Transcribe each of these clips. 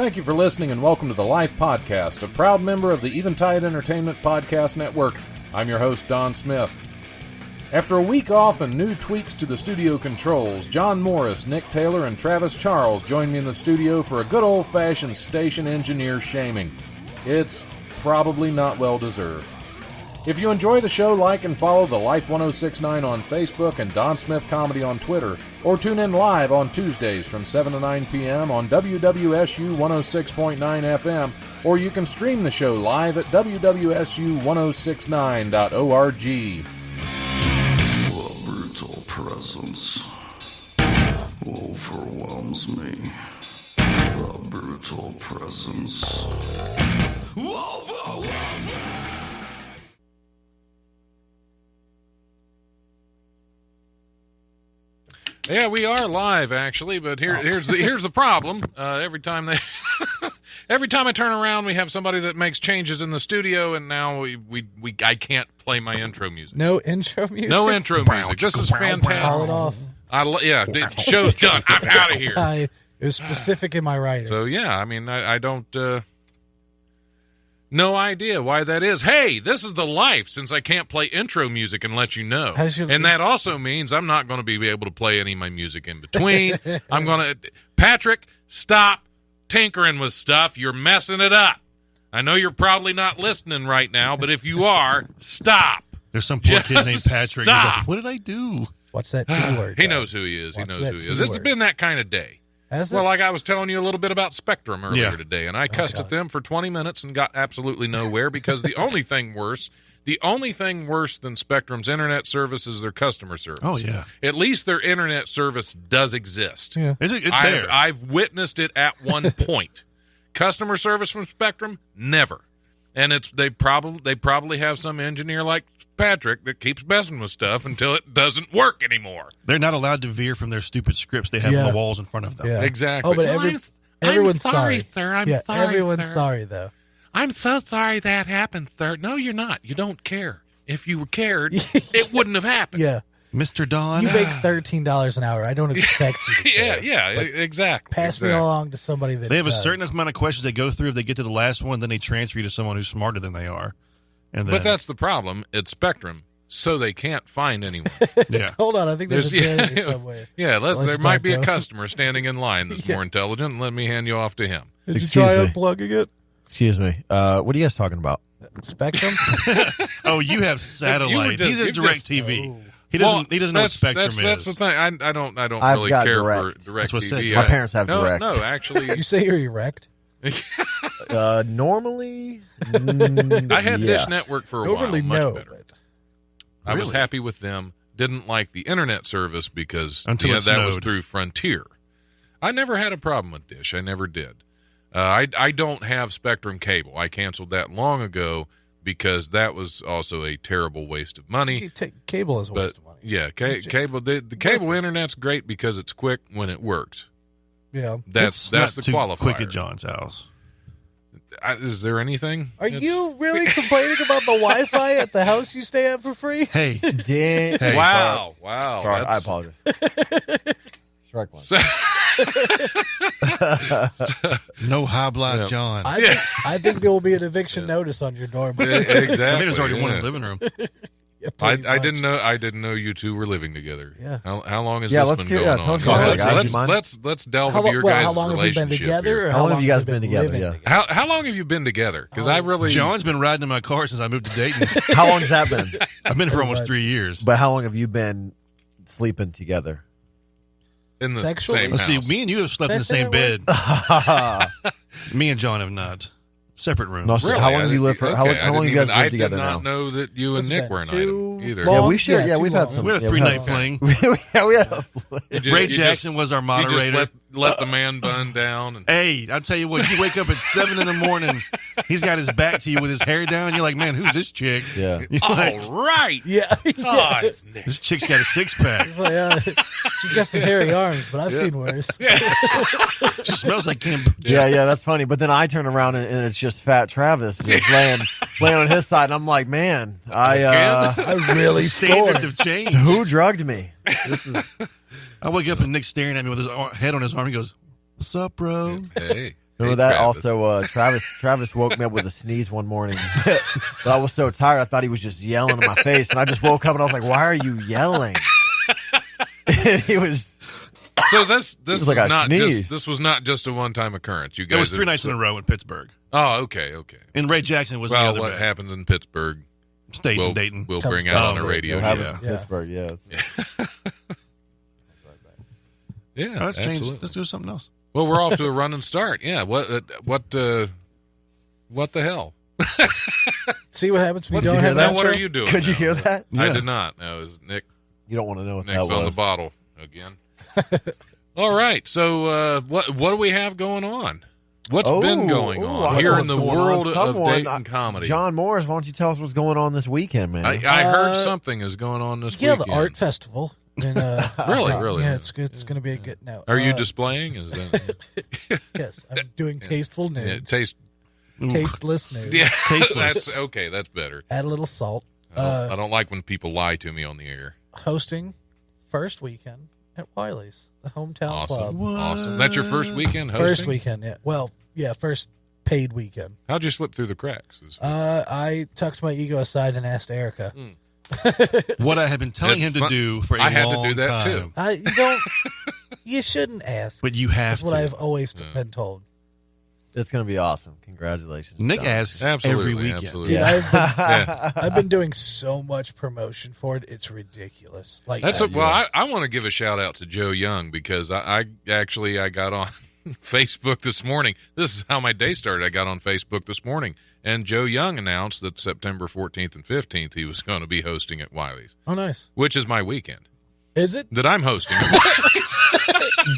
Thank you for listening and welcome to the Life Podcast, a proud member of the Eventide Entertainment Podcast Network. I'm your host, Don Smith. After a week off and new tweaks to the studio controls, John Morris, Nick Taylor, and Travis Charles joined me in the studio for a good old-fashioned station engineer shaming. It's probably not well-deserved. If you enjoy the show, like and follow the Life 1069 on Facebook and Don Smith Comedy on Twitter, or tune in live on Tuesdays from 7 to 9 p.m. on WWSU 106.9 FM, or you can stream the show live at wwsu1069.org. The brutal presence overwhelms me. The brutal presence overwhelms me. Yeah, we are live actually, but here's the problem. Every time I turn around, we have somebody that makes changes in the studio, and now I can't play my intro music. No intro music. No intro music. This is fantastic. Call it off. The show's done. I'm out of here. It was specific in my writing. So yeah, I mean, I don't. No idea why that is. Hey, this is the life, since I can't play intro music and let you know. And that also means I'm not going to be able to play any of my music in between. Patrick, stop tinkering with stuff. You're messing it up. I know you're probably not listening right now, but if you are, stop. There's some poor kid named Patrick. Stop. He's like, what did I do? Watch that T-word. He knows who he is. It's been that kind of day. Well, like I was telling you a little bit about Spectrum earlier today, and I cussed at them for 20 minutes and got absolutely nowhere because the only thing worse than Spectrum's internet service is their customer service. Oh, yeah. At least their internet service does exist. Yeah. It's there. I've witnessed it at one point. Customer service from Spectrum, never. And they probably have some engineer like Patrick that keeps messing with stuff until it doesn't work anymore. They're not allowed to veer from their stupid scripts they have on the walls in front of them. Yeah. Exactly. Oh, but everyone's sorry. Sir. I'm sorry, everyone's sir. sorry, though. I'm so sorry that happened, sir. No, you're not. You don't care. If you cared, it wouldn't have happened. Yeah. Mr. Don. You make $13 an hour. I don't expect you to care. Exactly. Pass me along to somebody that They have does. a certain amount of questions they go through. If they get to the last one, then they transfer you to someone who's smarter than they are. But that's the problem. It's Spectrum, so they can't find anyone. Yeah. Hold on. I think there's a janitor somewhere. Yeah, there might be a go. customer standing in line that's more intelligent. Let me hand you off to him. Did you Excuse try me. unplugging it? Excuse me. What are you guys talking about? Spectrum? Oh, you have satellite. He's a direct TV. He doesn't know what Spectrum is. That's the thing. I don't I've really got care direct. for direct That's what I TV. said. My parents have no, direct. No, actually, You say you're erect? Normally, I had yes. Dish Network for a Normally, while. no. Much better. I was happy with them. Didn't like the internet service because Until it that was snowed. through Frontier. I never had a problem with Dish. I never did. I don't have Spectrum cable. I canceled that long ago because that was also a terrible waste of money. Cable is a waste of money. Yeah, cable. The cable internet's great because it's quick when it works. Yeah. That's not the too qualifier. quick at John's house. Is there anything? Are you really complaining about the Wi-Fi at the house you stay at for free? Hey, Damn. Wow! Sorry, I apologize. Strike one. no high block John. I think there will be an eviction notice on your door. Exactly. I think there's already one in the living room. Yeah, I pretty didn't much. know. I didn't know you two were living together. Yeah. How long has Yeah, this let's been hear- going yeah, on? tell us about it, guys. You mind? Let's delve into your guys' how long have we been relationship together? here. Or How long have you guys have been together, living yeah. together? How long have you been together? Because I really John's been riding in my car since I moved to Dayton. How long has that been? I've been for almost 3 years. But how long have you been sleeping together? in the Sexually? same Let's see, house. me and you have slept in the That's same that bed. Me and John have not. Separate rooms. No, so Really? how long have you lived for? How long have you guys lived together I did now? not know that you and What's Nick that, were an too item either. long? Yeah, we should. Yeah, Yeah, we've too had long. some. We had a yeah, three-night fling. we had a You just- Ray you Jackson was our You just moderator. let the man bun down. And, Hey, I'll tell you what, you wake up at 7 in the morning, he's got his back to you with his hair down, you're like, man, who's this chick? Yeah. You're like, all right. Yeah. Oh, it's Nick. this chick's got a six-pack. She's got some hairy arms, but I've seen worse. She smells like kombucha. Yeah, that's funny. But then I turn around and it's just Fat Travis just laying on his side, and I'm like, man, I really Standards scored. have changed. who drugged me? I wake up and Nick's staring at me with his head on his arm. He goes, "What's up, bro?" Hey, Remember that? Also, Travis woke me up with a sneeze one morning. But I was so tired, I thought he was just yelling in my face. And I just woke up and I was like, why are you yelling? He was... So this was like is a not sneeze. just this was not just a one-time occurrence. You guys It was 3 nights in a row in Pittsburgh. Oh, okay. And Ray Jackson was Well, the other what bad. happens in Pittsburgh Stays in Dayton. we'll Comes bring back. out on a radio We'll have show. it in Pittsburgh, yeah. Yeah, Let's change. absolutely. Let's do something else. Well, we're off to a running start. Yeah. What the hell? See what happens when What, you don't have now that. what are you doing? Could you now? hear that? I Yeah. did not. No, it was Nick. You don't want to know what Nick's that on was. the bottle again. All right. So what do we have going on? What's been going I on know here what's in the going on. world of Someone- Dayton comedy? John Morris, why don't you tell us what's going on this weekend, man? I heard something is going on this Yeah, weekend. the art festival. And, Really? Yeah, it's good. It's going to be a good. No, Are you displaying? Is that Yes, I'm doing tasteful news. yeah, taste? Tasteless news. Yeah, Tasteless. that's okay. That's better. Add a little salt. I don't like when people lie to me on the air. Hosting first weekend at Wiley's, the hometown Awesome, club. awesome. That's your first weekend hosting. First weekend, yeah. Well, yeah, first paid weekend. How'd you slip through the cracks? I tucked my ego aside and asked Erica. What I had been telling him to fun. do for a I had to long do that, time. too. You don't. You shouldn't ask. But you have That's what to. I've always been told. It's going to be awesome. Congratulations. Nick John. asks Absolutely, every weekend. absolutely. Dude, Yeah. I've been doing so much promotion for it. It's ridiculous. Like That's I want to give a shout out to Joe Young because I got on Facebook this morning. This is how my day started. I got on Facebook this morning, and Joe Young announced that September 14th and 15th he was going to be hosting at Wiley's, oh, nice. which is my weekend Is it? that I'm hosting at Wiley's.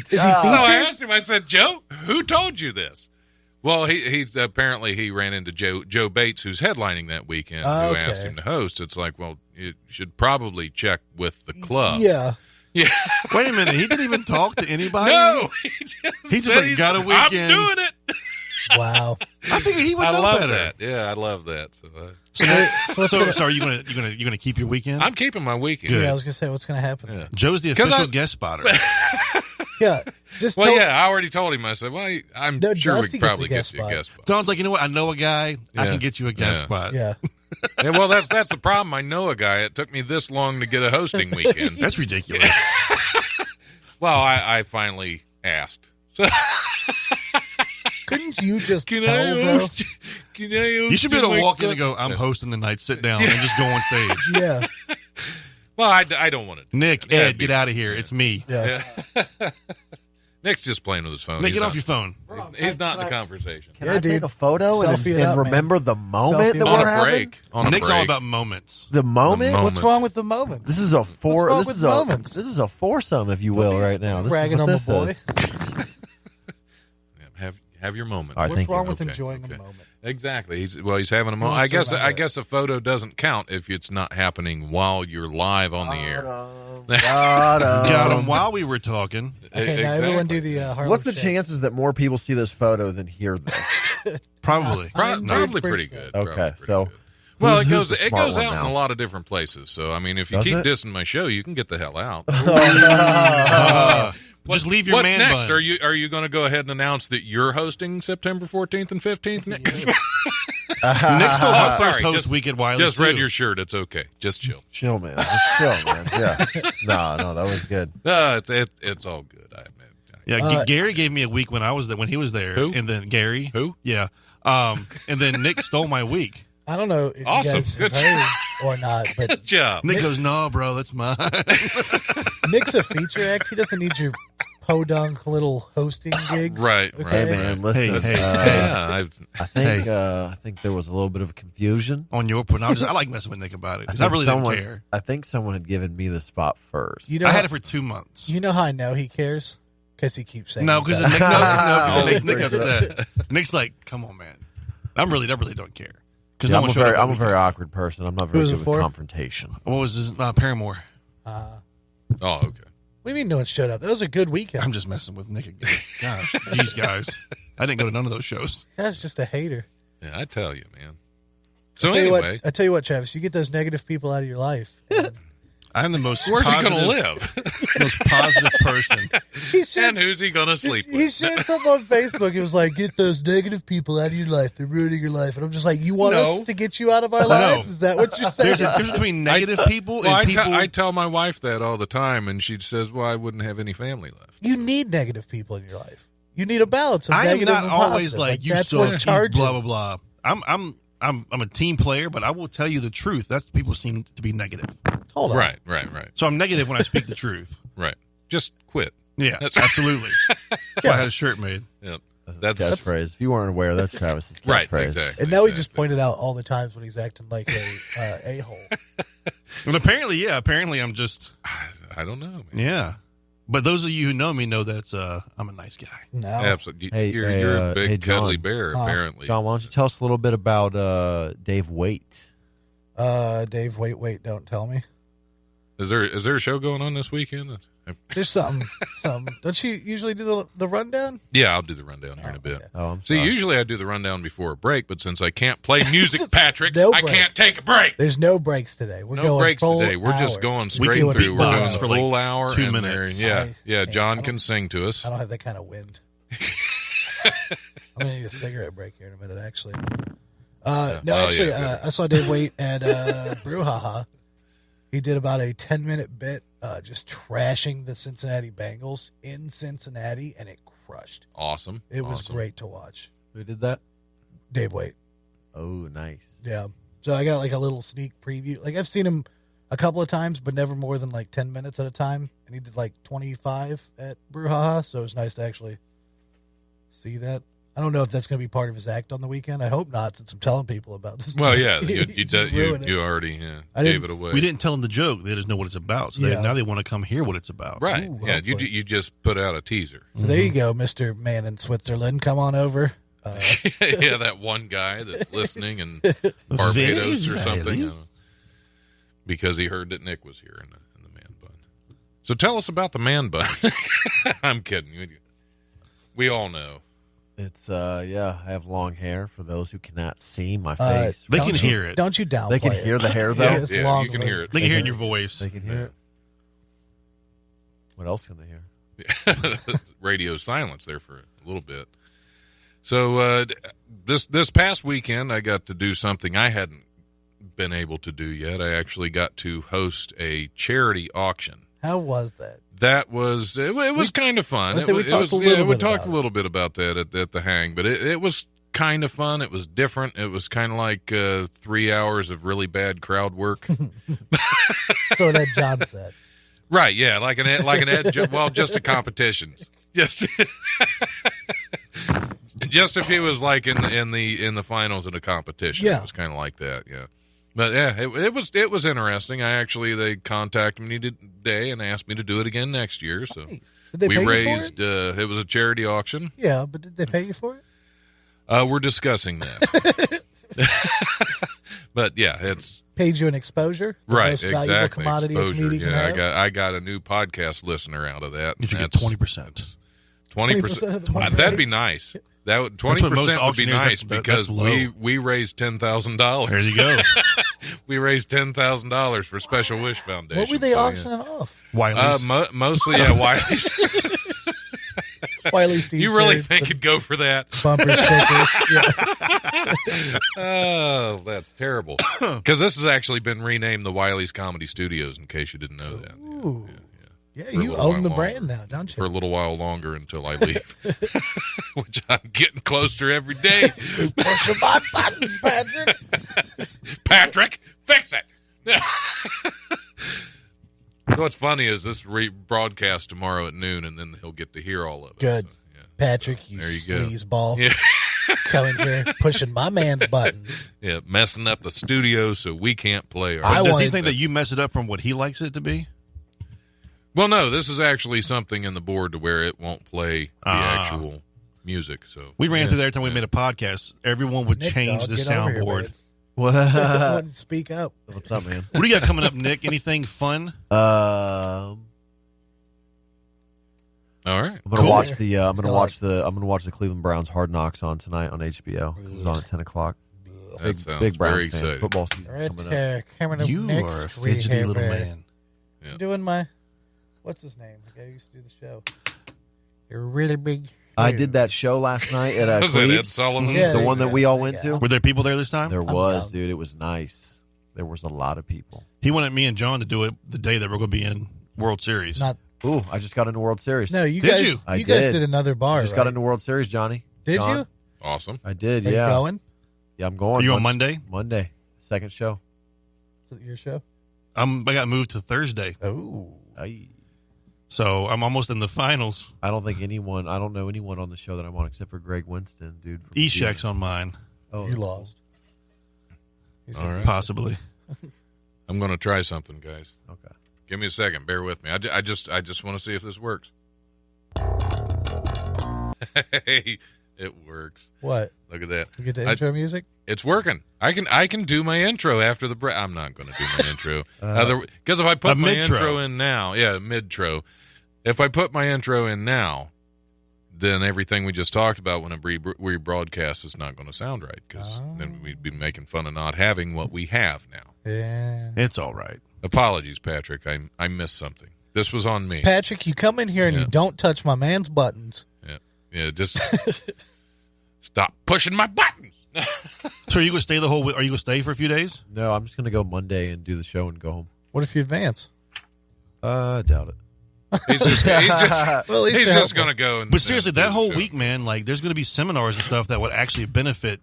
Is he So I featured? asked him. I said, Joe, who told you this? Well, he's apparently he ran into Joe Bates, who's headlining that weekend, who Okay. asked him to host. It's like, well, you should probably check with the club. Yeah. Yeah. Wait a minute. He didn't even talk to anybody? No, he He just said like, got a weekend. I'm doing it. Wow. I figured he would I know love better. that. Yeah, I love that. So are you gonna keep your weekend? I'm keeping my weekend. Good. Yeah, I was gonna say what's gonna happen. Yeah. Joe's the 'Cause official I- guest spotter. Yeah. Just Well, tell, yeah, I already told him. I said, well, I'm No, sure we Dusty could gets probably a get guest you a spot. guest spot. Don's like, you know what? I know a guy. I Yeah. can get you a guest Yeah. spot. Yeah. Yeah, well, that's the problem. I know a guy. It took me this long to get a hosting weekend. That's ridiculous. Well, I finally asked. So, Couldn't you just can tell, I though? host? Can I host You should be able to my walk in club? and go, I'm hosting the night, sit down, and just go on stage. Yeah. Well, I don't want to. Nick, Yeah, Ed, it'd be- get out of here. It's me. Yeah. Yeah. Nick's just playing with his phone. Nick, He's get not- off your phone. He's not in the conversation. Can Yeah, I take dude. a photo and, Selfie it up, man. remember the moment Selfie that it we're On a having? break. On a Nick's break. all about moments. The moment? moment. What's wrong with the moment? This is a What's wrong this with is a moments? this is a foursome, if you will, right now. This Bragging is on what the this boy. is. Yeah, have your moment. All right, What's thank you. wrong with Okay, enjoying okay. a moment? Exactly. He's having a moment. We'll I guess survive it. a photo doesn't count if it's not happening while you're live on the air. Got him while we were talking. Okay, now everyone do the Harlem What's the Shake. chances that more people see this photo than hear this? Probably. Probably pretty good. Okay, Probably pretty so good. Well, who's- it who's goes the it smart goes one out in now? a lot of different places. So I mean, if you Does keep it? dissing my show, you can get the hell out. Just leave your What's man next? bun. Are you going to go ahead and announce that you're hosting September 14th and 15th? Nick stole my first Sorry, host just- week at Wiley's, Just read too. your shirt. It's okay. Just chill. chill, man. Just chill, man. Yeah. No, that was good. It's all good. I admit. Yeah, Gary gave me a week when I was there, when he was there. Who? And then Gary. Who? Yeah. And then Nick stole my week. I don't know if Awesome. you guys Good have heard or not, but Good job. Nick goes, no, bro, that's mine. Nick's a feature act. He doesn't need your podunk little hosting gigs. Right, Okay? right. Hey, man, listen. Hey, Yeah, I think there was a little bit of confusion. On your point. I like messing with Nick about it because I really didn't care. I think someone had given me the spot first. You know, I had it for 2 months. You know how I know he cares? Because he keeps saying No, he because does. Nick, no, it makes Nick Oh, upset. Nick's like, come on, man. I really don't care. Because Yeah, no one showed up. I'm a very awkward person. I'm not very was good it with for? confrontation. What was his Paramore? Oh, okay. What do you mean no one showed up? That was a good weekend. I'm just messing with Nick again. Gosh, geez, guys. I didn't go to none of those shows. That's just a hater. Yeah, I tell you, man. So I tell anyway, you what, Travis, you get those negative people out of your life. And I'm the most Where's he positive, going to live? most positive person. And who's he going to sleep with? He shared something on Facebook. It was like, get those negative people out of your life. They're ruining your life. And I'm just like, you want us to get you out of our lives? Is that what you're saying? There's a difference between negative people Well, and people. I tell my wife that all the time, and she says, well, I wouldn't have any family left. You need negative people in your life. You need a balance of I am negative not and always positive. like you that's suck, what you charges. blah blah blah. I'm a team player, but I will tell you the truth. That's people seem to be negative. Hold on. Right. So I'm negative when I speak the truth. Right. Just quit. Yeah, That's absolutely. That's why I had a shirt made. Yep. That's catchphrase. If you weren't aware, that's Travis's catchphrase. Right, exactly. And now he just pointed out all the times when he's acting like a hole. But apparently I'm just I don't know, man. yeah. But those of you who know me know that I'm a nice guy. No. Absolutely. Hey, You're a big John. cuddly bear, apparently. John, why don't you tell us a little bit about Dave Waite? Dave, wait, don't tell me. Is there a show going on this weekend? There's something. Don't you usually do the rundown? Yeah, I'll do the rundown here in a bit. Okay. Oh, I'm See, sorry. usually I do the rundown before a break, but since I can't play music, Patrick, No I break. can't take a break. There's no breaks today. We're No going breaks full today. We're just hour. going We straight can do through. We're beatbox doing for the like full hour. 2 and minutes. there- Yeah, I John don't- can sing to us. I don't have that kind of wind. I'm gonna need a cigarette break here in a minute. Actually, I saw Dave Waite at Brouhaha. He did about a 10-minute bit, just trashing the Cincinnati Bengals in Cincinnati, and it crushed. Awesome. It was Awesome. great to watch. Who did that? Dave Waite. Oh, nice. Yeah. So I got like a little sneak preview. Like I've seen him a couple of times, but never more than like 10 minutes at a time. And he did like 25 at Brouhaha, so it was nice to actually see that. I don't know if that's going to be part of his act on the weekend. I hope not, since I'm telling people about this. Well, yeah, just ruined it. you already I gave didn't- it away. We didn't tell them the joke. They just know what it's about. So Yeah. now they want to come hear what it's about. Right. Ooh, Yeah, hopefully. you just put out a teaser. So there you go, Mr. Man in Switzerland. Come on over. Yeah, that one guy that's listening in Barbados or something. Because he heard that Nick was here in the man bun. So tell us about the man bun. I'm kidding. We all know. It's I have long hair. For those who cannot see my face, They can Don't you- hear it. Don't you downplay they can it. hear the hair though. Yeah, it's Yeah, long you can lived. hear it. They can hear it in your voice. They can hear it. What else can they hear? Radio silence there for a little bit. So this past weekend, I got to do something I hadn't been able to do yet. I actually got to host a charity auction. How was that? That was it was kind of fun. Let's say we talked a little we bit talked about a it. little bit about that at the hang, but it was kind of fun. It was different. It was kind of like 3 hours of really bad crowd work. So that John said. Right, yeah, like an just a competition. Just if he was like in the finals in a competition. Yeah. It was kind of like that, yeah. But yeah, it was interesting. They contacted me today and asked me to do it again next year. So Nice. Did they we pay raised you for it? it was a charity auction. Yeah, but did they pay you for it? We're discussing that. But yeah, it's Paid you an exposure? The right, most valuable exactly. commodity a Exposure. comedian can Yeah, have? I got a new podcast listener out of that. You should get That's 20%. 20%. of the money That'd be raised. nice. That would That's what most 20% would be auctioneers, nice that's because low. we raised $10,000. There you go. We raised $10,000 for Special Wish Foundation. What were they So, yeah. auctioning off? Wiley's. Mostly, yeah, Wiley's. Wiley's You really t-shirts think and it'd go for that? bumper stickers? Yeah. Oh, that's terrible. Because this has actually been renamed the Wiley's Comedy Studios, in case you didn't know that. Ooh. Yeah, For a you little own while the longer. brand now, don't For a you? little while longer until I leave, which I'm getting closer every day. Push my buttons, Patrick. Patrick, fix it. So what's funny is this broadcast tomorrow at noon, and then he'll get to hear all of it. Good. So, yeah. Patrick, you There you go. sleazeball. Yeah. Coming here, pushing my man's buttons. Yeah, messing up the studio so we can't play. Our I Does he wanted- think that you mess it up from what he likes it to be? Well, no, this is actually something in the board to where it won't play the actual music. So We ran through there every time we made a podcast. Everyone would Nick, change dog, the get over here, soundboard. man. What? Wouldn't speak up. What's up, man? What do you got coming up, Nick? Anything fun? all right. I'm gonna Cool. watch the I'm gonna Feel watch the Cleveland Browns Hard Knocks on tonight on HBO. It's on at 10:00. That sounds Big Browns very fan. exciting. Football season Right coming up. here, coming up You next are a week, fidgety little everybody. man. Yeah. I'm doing my, what's his name? The guy who used to do the show. You're really big. I did that show last night at Was that Ed Cleve's, Sullivan? Yeah. the one that we all went Yeah. to. Were there people there this time? There was, down. dude. It was nice. There was a lot of people. He wanted me and John to do it the day that we're going to be in World Series. Not, Ooh, I just got into World Series. no, you Did guys, you? I you guys did. did another bar, I just right? got into World Series, Johnny. Did Sean. you? Awesome. I did, Are yeah. you going? Yeah, I'm going. Are you on Monday? Monday. Second show. Is it your show? I got moved to Thursday, Oh. so I'm almost in the finals. I don't know anyone on the show that I'm on except for Greg Winston, dude. from Eshek's on mine, Oh, You lost. He's All gonna- right. possibly. I'm going to try something, guys. Okay. Give me a second. Bear with me. I just want to see if this works. Hey, it works. What? Look at that. You get the intro music? It's working. I can do my intro after the break. I'm not going to do my intro because if I A put my mid-tro. intro in now, mid-tro. If I put my intro in now, then everything we just talked about when we broadcast is not going to sound right because then we'd be making fun of not having what we have now. Yeah. It's all right. Apologies, Patrick. I missed something. This was on me. Patrick, you come in here and Yeah. you don't touch my man's buttons. Yeah, just stop pushing my buttons. So are you going to stay the whole week? Are you going to stay for a few days? No, I'm just gonna go Monday and do the show and go home. What if you advance? I doubt it. He's just Well, at least he's you're just helpful. going to go. And, But seriously, and do that the whole show. week, man, like there's going to be seminars and stuff that would actually benefit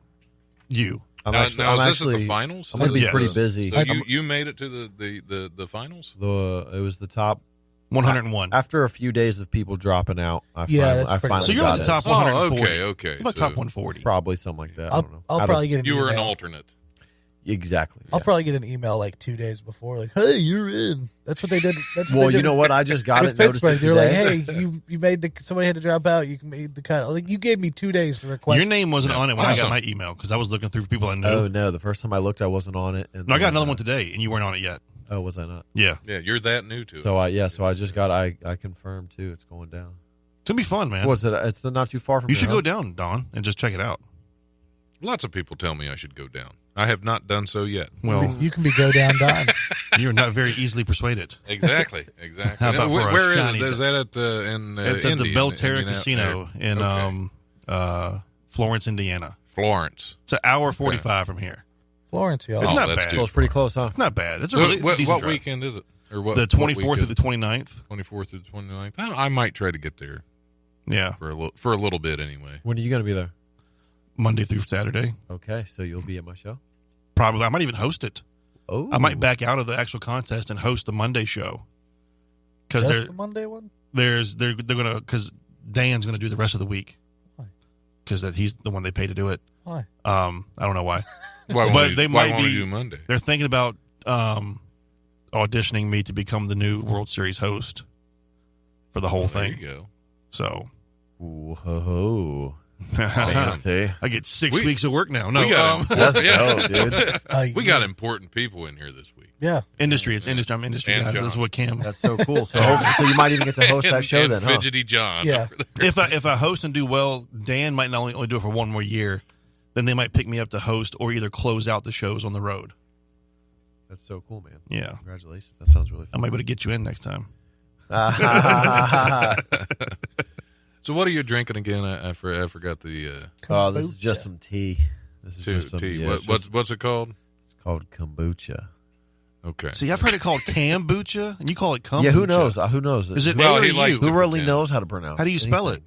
you. I'm Now, actually, now I'm is this actually, at the finals? I'm gonna be Yes. pretty busy. So you made it to the finals? It was the top 101. after a few days of people dropping out. Yeah, that's I pretty finally So you're got on the it. top Oh, 140. okay. You're about So top 140. Probably something like that. I don't know. I'll Out probably of- get an you were an email. alternate. exactly. I'll yeah. probably get an email like 2 days before, like, "Hey, you're in." That's what they did. That's what Well, they did you know what? I just got with it. Noticed Pittsburgh. it They were like, today. "Hey, you made the somebody had to drop out. You made the cut." Like, you gave me 2 days to request. Your name wasn't Yeah. on it when I Awesome. got my email because I was looking through people I knew. Oh no! The first time I looked, I wasn't on it. And No, I got then, another one today, and you weren't on it yet. Oh, was I not? Yeah. Yeah, you're that new to it. So I just got I confirmed too. It's going down. It's going to be fun, man. What's it? It's not too far from. You here, should huh? go down, Don, and just check it out. Lots of people tell me I should go down. I have not done so yet. Well, You can be go down Don. you're not very easily persuaded. Exactly. How about for a Where is shiny- it? Is that at in It's at Indy, the Belterra Casino in Okay. Florence, Indiana. Florence? It's an hour 45 from here. Florence, y'all. It's Oh, not that's bad. good. Well, it's pretty close, huh? It's not bad. It's a So really it's a what decent drive. weekend is it? Or what? The what 24th through weekend? the 29th. 24th through the 29th. I might try to get there Yeah. for a little bit anyway. When are you going to be there? Monday through Saturday. Okay, so you'll be at my show. Probably. I might even host it. Oh, I might back out of the actual contest and host the Monday show. Because Just the Monday one. they're gonna because Dan's gonna do the rest of the week. Why? Because he's the one they pay to do it. Why? I don't know why. Why But won't they we, why might won't we be- do Monday? They're thinking about auditioning me to become the new World Series host for the whole There thing. you go. So Ooh, ho, ho. I Fancy. get 6 We- weeks of work now. No, we got That's Yeah. dope, dude. We got important people in here this week. Yeah. industry. It's industry. I'm industry And guys. John. That's what Cam. That's so cool. So you might even get to host that show and then, huh? Fidgety John. Yeah. If I host and do well, Dan might not only do it for one more year. Then they might pick me up to host or either close out the shows on the road. That's so cool, man. Yeah, Congratulations. That sounds really I'm able to get you in next time. fun. So what are you drinking again? I forgot the Oh, this is Kombucha. just some tea. This is just some tea. yeah, it's What's it called? it's called kombucha. Okay. See, I've heard it called kombucha, and you call it kombucha. Yeah, who knows? Who knows? Is it Well, A or he U? likes Who to really pretend. knows how to pronounce? How do you spell it?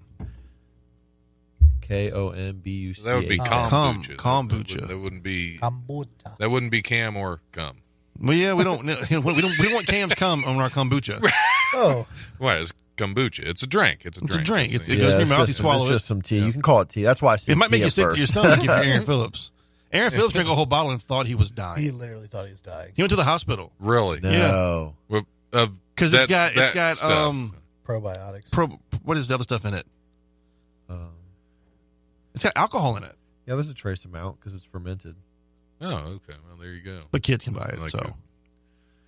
Kombucha. That would be Com- kombucha. kombucha. That wouldn't be. Kombucha. That wouldn't be Cam or cum. Well, yeah, we don't want Cam's cum on our kombucha. Oh, Why? It's kombucha. It's a drink. It's a It's a drink. drink. It's It goes in your mouth, you swallow It's it. just some tea. You can call it tea. That's why I said It might make tea you at sick to first. your stomach if you're Aaron Phillips. Aaron Phillips drank a whole bottle and thought he was he dying. literally thought he was dying. He went to the hospital really. No. Well, because it's got stuff. Probiotics. what is the other stuff in it? Um, It's got alcohol in it, yeah, there's a trace amount because it's fermented. Oh, okay. Well, there you go. but kids can buy it. Like So it.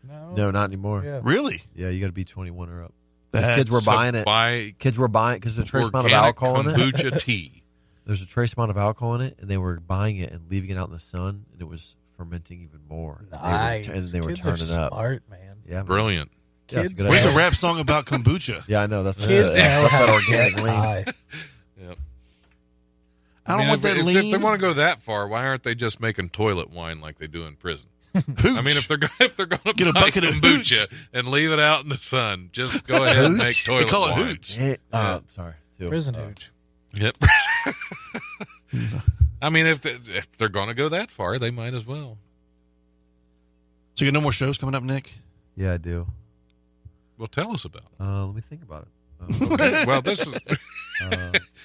No. No, not anymore. Yeah. really, Yeah, you got to be 21 or up. That's Kids were So buying it. Buy Kids were buying it because there's a trace amount of organic alcohol in it. kombucha tea. There's a trace amount of alcohol in it, and they were buying it and leaving it out in the sun, and it was fermenting even more. Nice. And they were Kids turning are up. smart, man. Yeah, man. Brilliant. Yeah, it's a Kids, good Where's idea. the rap song about kombucha? Yeah, I know. That's kids know that's how that to organic get lean. high. Yep. I don't want that if lean. they want to go that far, why aren't they just making toilet wine like they do in prison? Hooch. I mean, if they're going to Get a buy bucket of kombucha hooch. and leave it out in the sun, just go ahead and make toilet They call it wine. hooch. Sorry. Too. Prison hooch. Yep. I mean, if they're going to go that far, they might as well. So you got no more shows coming up, Nick? Yeah, I do. Well, tell us about it. Let me think about it. Okay, well, this is We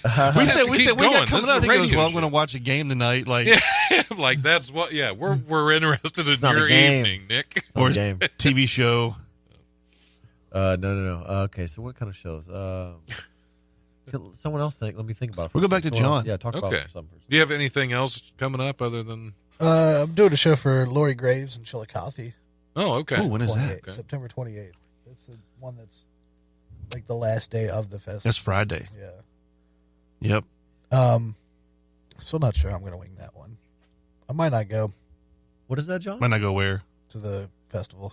have said to we keep said we got going. This coming is up. a He goes, radio "Well, I'm show." going to watch a game tonight." Like like that's what. Yeah, we're interested in not a your game. evening, Nick. or game. TV show. No. Okay, so what kind of shows? Someone else think. Let me think about it. We'll go back to Someone else- John. Yeah, talk Okay. about something first. Do you have anything else coming up other than? I'm doing a show for Lori Graves and Chillicothe. Oh, okay. Oh, when is that? 28th, Okay. September 28th. That's the one that's like the last day of the festival. That's Friday. Yeah. Yep. Still not sure I'm going to wing that one. I might not go What is that, John? Might not go where to the festival.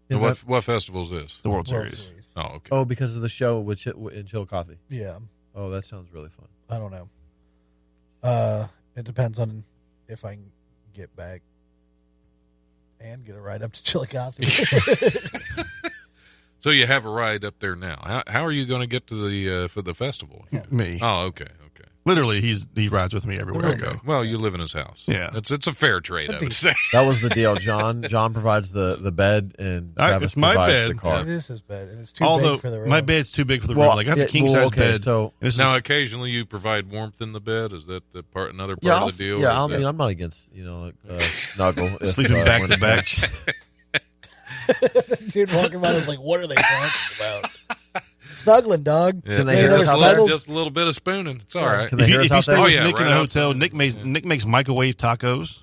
Yeah, What festival is this? the World World Series. Oh, okay. Oh, because of the show in Chillicothe. Yeah, Oh, that sounds really fun. I don't know. It depends on if I can get back and get a ride up to Chillicothe. So you have a ride up there now. How are you going to get to the for the festival? Me. Oh, okay. Literally, he rides with me everywhere I Okay. go. Well, you live in his house. Yeah. It's a fair trade, I would say. That was the deal. John provides the bed, and Travis it's my provides bed. the car. It is his bed, and it's too Although big for the room. my bed's too big for the room. Like I have a king size bed. So This is Now, occasionally you provide warmth in the bed. Is that another part of the deal? yeah. or I is mean, that- I'm not against snuggle. if, sleeping back when to it back. Dude walking by was like, "What are they talking about?" Snuggling, dog. Yeah, Can they You hear never us out snuggled? just a little bit of spooning. It's all right. Can they If hear you, us out stay there? Oh, with yeah, Nick in right a hotel, outside. Nick makes microwave tacos,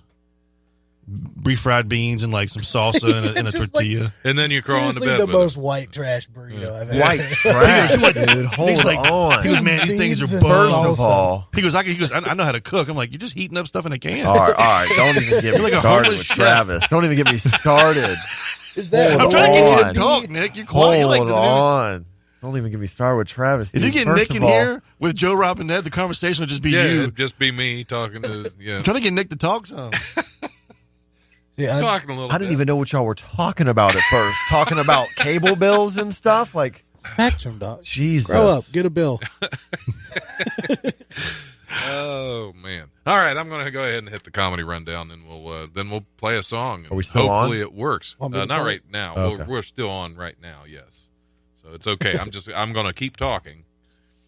refried beans, and like some salsa and a Just tortilla. And then you crawl into Seriously, bed the with most it. white trash burrito I've ever White had. trash, He goes, dude. Hold Nick's like, on. He goes, man, these things Beans are and bugs. First of salsa. all, He goes, I know how to cook. I'm like, you're just heating up stuff in a can. all right. Don't even get You're me like a started homeless with chef. Travis. Don't even get me started. Is that I'm trying to get you on. to talk, Nick. You're quiet. You're like Hold the new- on. Don't even get me started with Travis. If you dude. get First Nick in of all, here with Joe Robinette, the conversation would just be Yeah, you. it'd just be me talking to I'm trying to get Nick to talk some. Yeah, talking a little. I didn't bit. even know what y'all were talking about at first. Talking about cable bills and stuff. Like, Spectrum, dog. Jesus. Grow up, get a bill. Oh man! All right, I'm going to go ahead and hit the comedy rundown, and we'll play a song. Are we still Hopefully on? it works. Want me to Not play? right now. Okay. We're still on right now. Yes, so it's okay. I'm going to keep talking.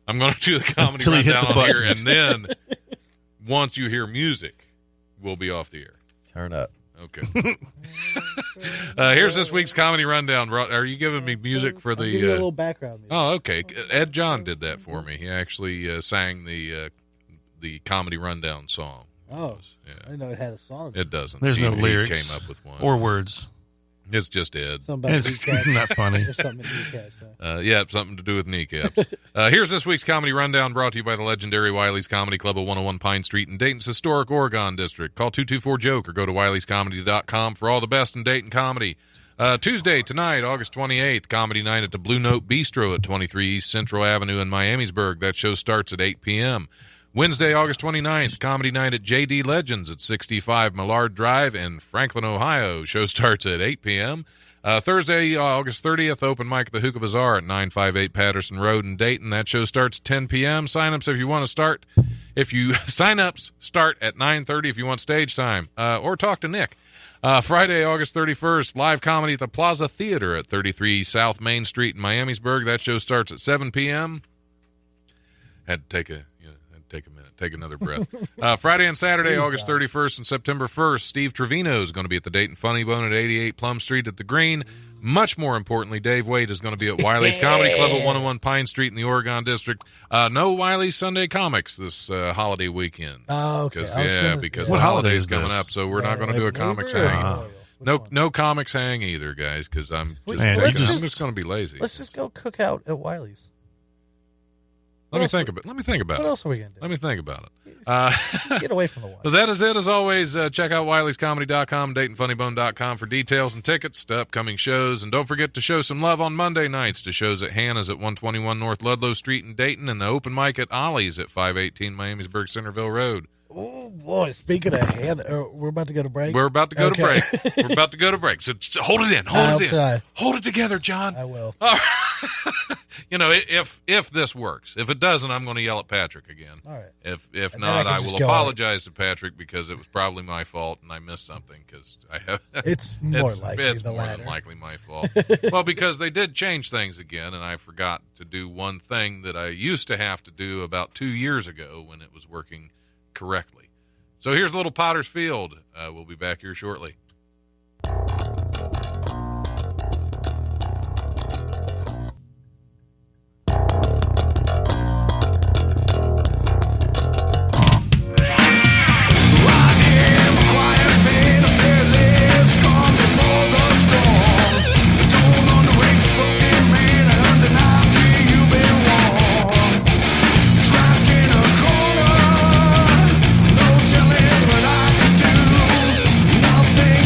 I'm going to do the comedy Till he hits rundown a on here, button. and then once you hear music, we'll be off the air. Turn up. Okay. Here's this week's comedy rundown. Are you giving me music for I'll give you a the? little background music. Oh, okay. Ed John did that for me. He actually sang the comedy rundown song. Oh, Yeah. I didn't know it had a song. It doesn't. There's no He lyrics came up with one. or words. It's just Ed. Something about It's kneecaps. not funny. There's something in kneecaps. Though. Yeah, something to do with kneecaps. Here's this week's comedy rundown brought to you by the legendary Wiley's Comedy Club at 101 Pine Street in Dayton's historic Oregon District. Call 224-JOKE or go to wileyscomedy.com for all the best in Dayton comedy. Tuesday, tonight, August 28th, Comedy Night at the Blue Note Bistro at 23 East Central Avenue in Miamisburg. That show starts at 8 p.m. Wednesday, August 29th, Comedy Night at JD Legends at 65 Millard Drive in Franklin, Ohio. Show starts at 8 p.m. Thursday, August 30th, open mic at the Hookah Bazaar at 958 Patterson Road in Dayton. That show starts at 10 p.m. Sign-ups if you want to start. Sign-ups start at 9:30 if you want stage time, or talk to Nick. Friday, August 31st, live comedy at the Plaza Theater at 33 South Main Street in Miamisburg. That show starts at 7 p.m. Had to take a minute, take another breath. Friday and Saturday, August 31st and September 1st, Steve Trevino is going to be at the Dayton Funny Bone at 88 Plum Street at the Green. Much more importantly, Dave Wade is going to be at Wiley's Comedy Club at 101 Pine Street in the Oregon District. No Wiley's Sunday Comics this holiday weekend. Oh, okay. Because What the holiday holiday's is coming this? up, so we're not going to do a comics Labor or hang. Memorial? Which one? No comics hang either, guys, because I'm just Man, taking, let's I'm just going to be lazy. Let's just go cook out at Wiley's. Let me think about What it. else are we going to do? Let me think about it. Get away from the wire. But that is it. As always, check out Wiley'sComedy.com, DaytonFunnyBone.com for details and tickets to upcoming shows. And don't forget to show some love on Monday nights to shows at Hannah's at 121 North Ludlow Street in Dayton and the open mic at Ollie's at 518 Miamisburg Centerville Road. Oh, boy. Speaking of Hannah, we're about to go to break? We're about to go to Okay. break. We're about to go to break. So hold it in. I'll try. Hold it together, John. I will. All right. If this works. If it doesn't, I'm going to yell at Patrick again. All right. If And not, then I I can will just go apologize to Patrick because it was probably my fault and I missed something because I have. It's more likely it's the more latter. than likely my fault. Well, because they did change things again, and I forgot to do one thing that I used to have to do about 2 years ago when it was working correctly. So here's a little Potter's Field. We'll be back here shortly. Nothing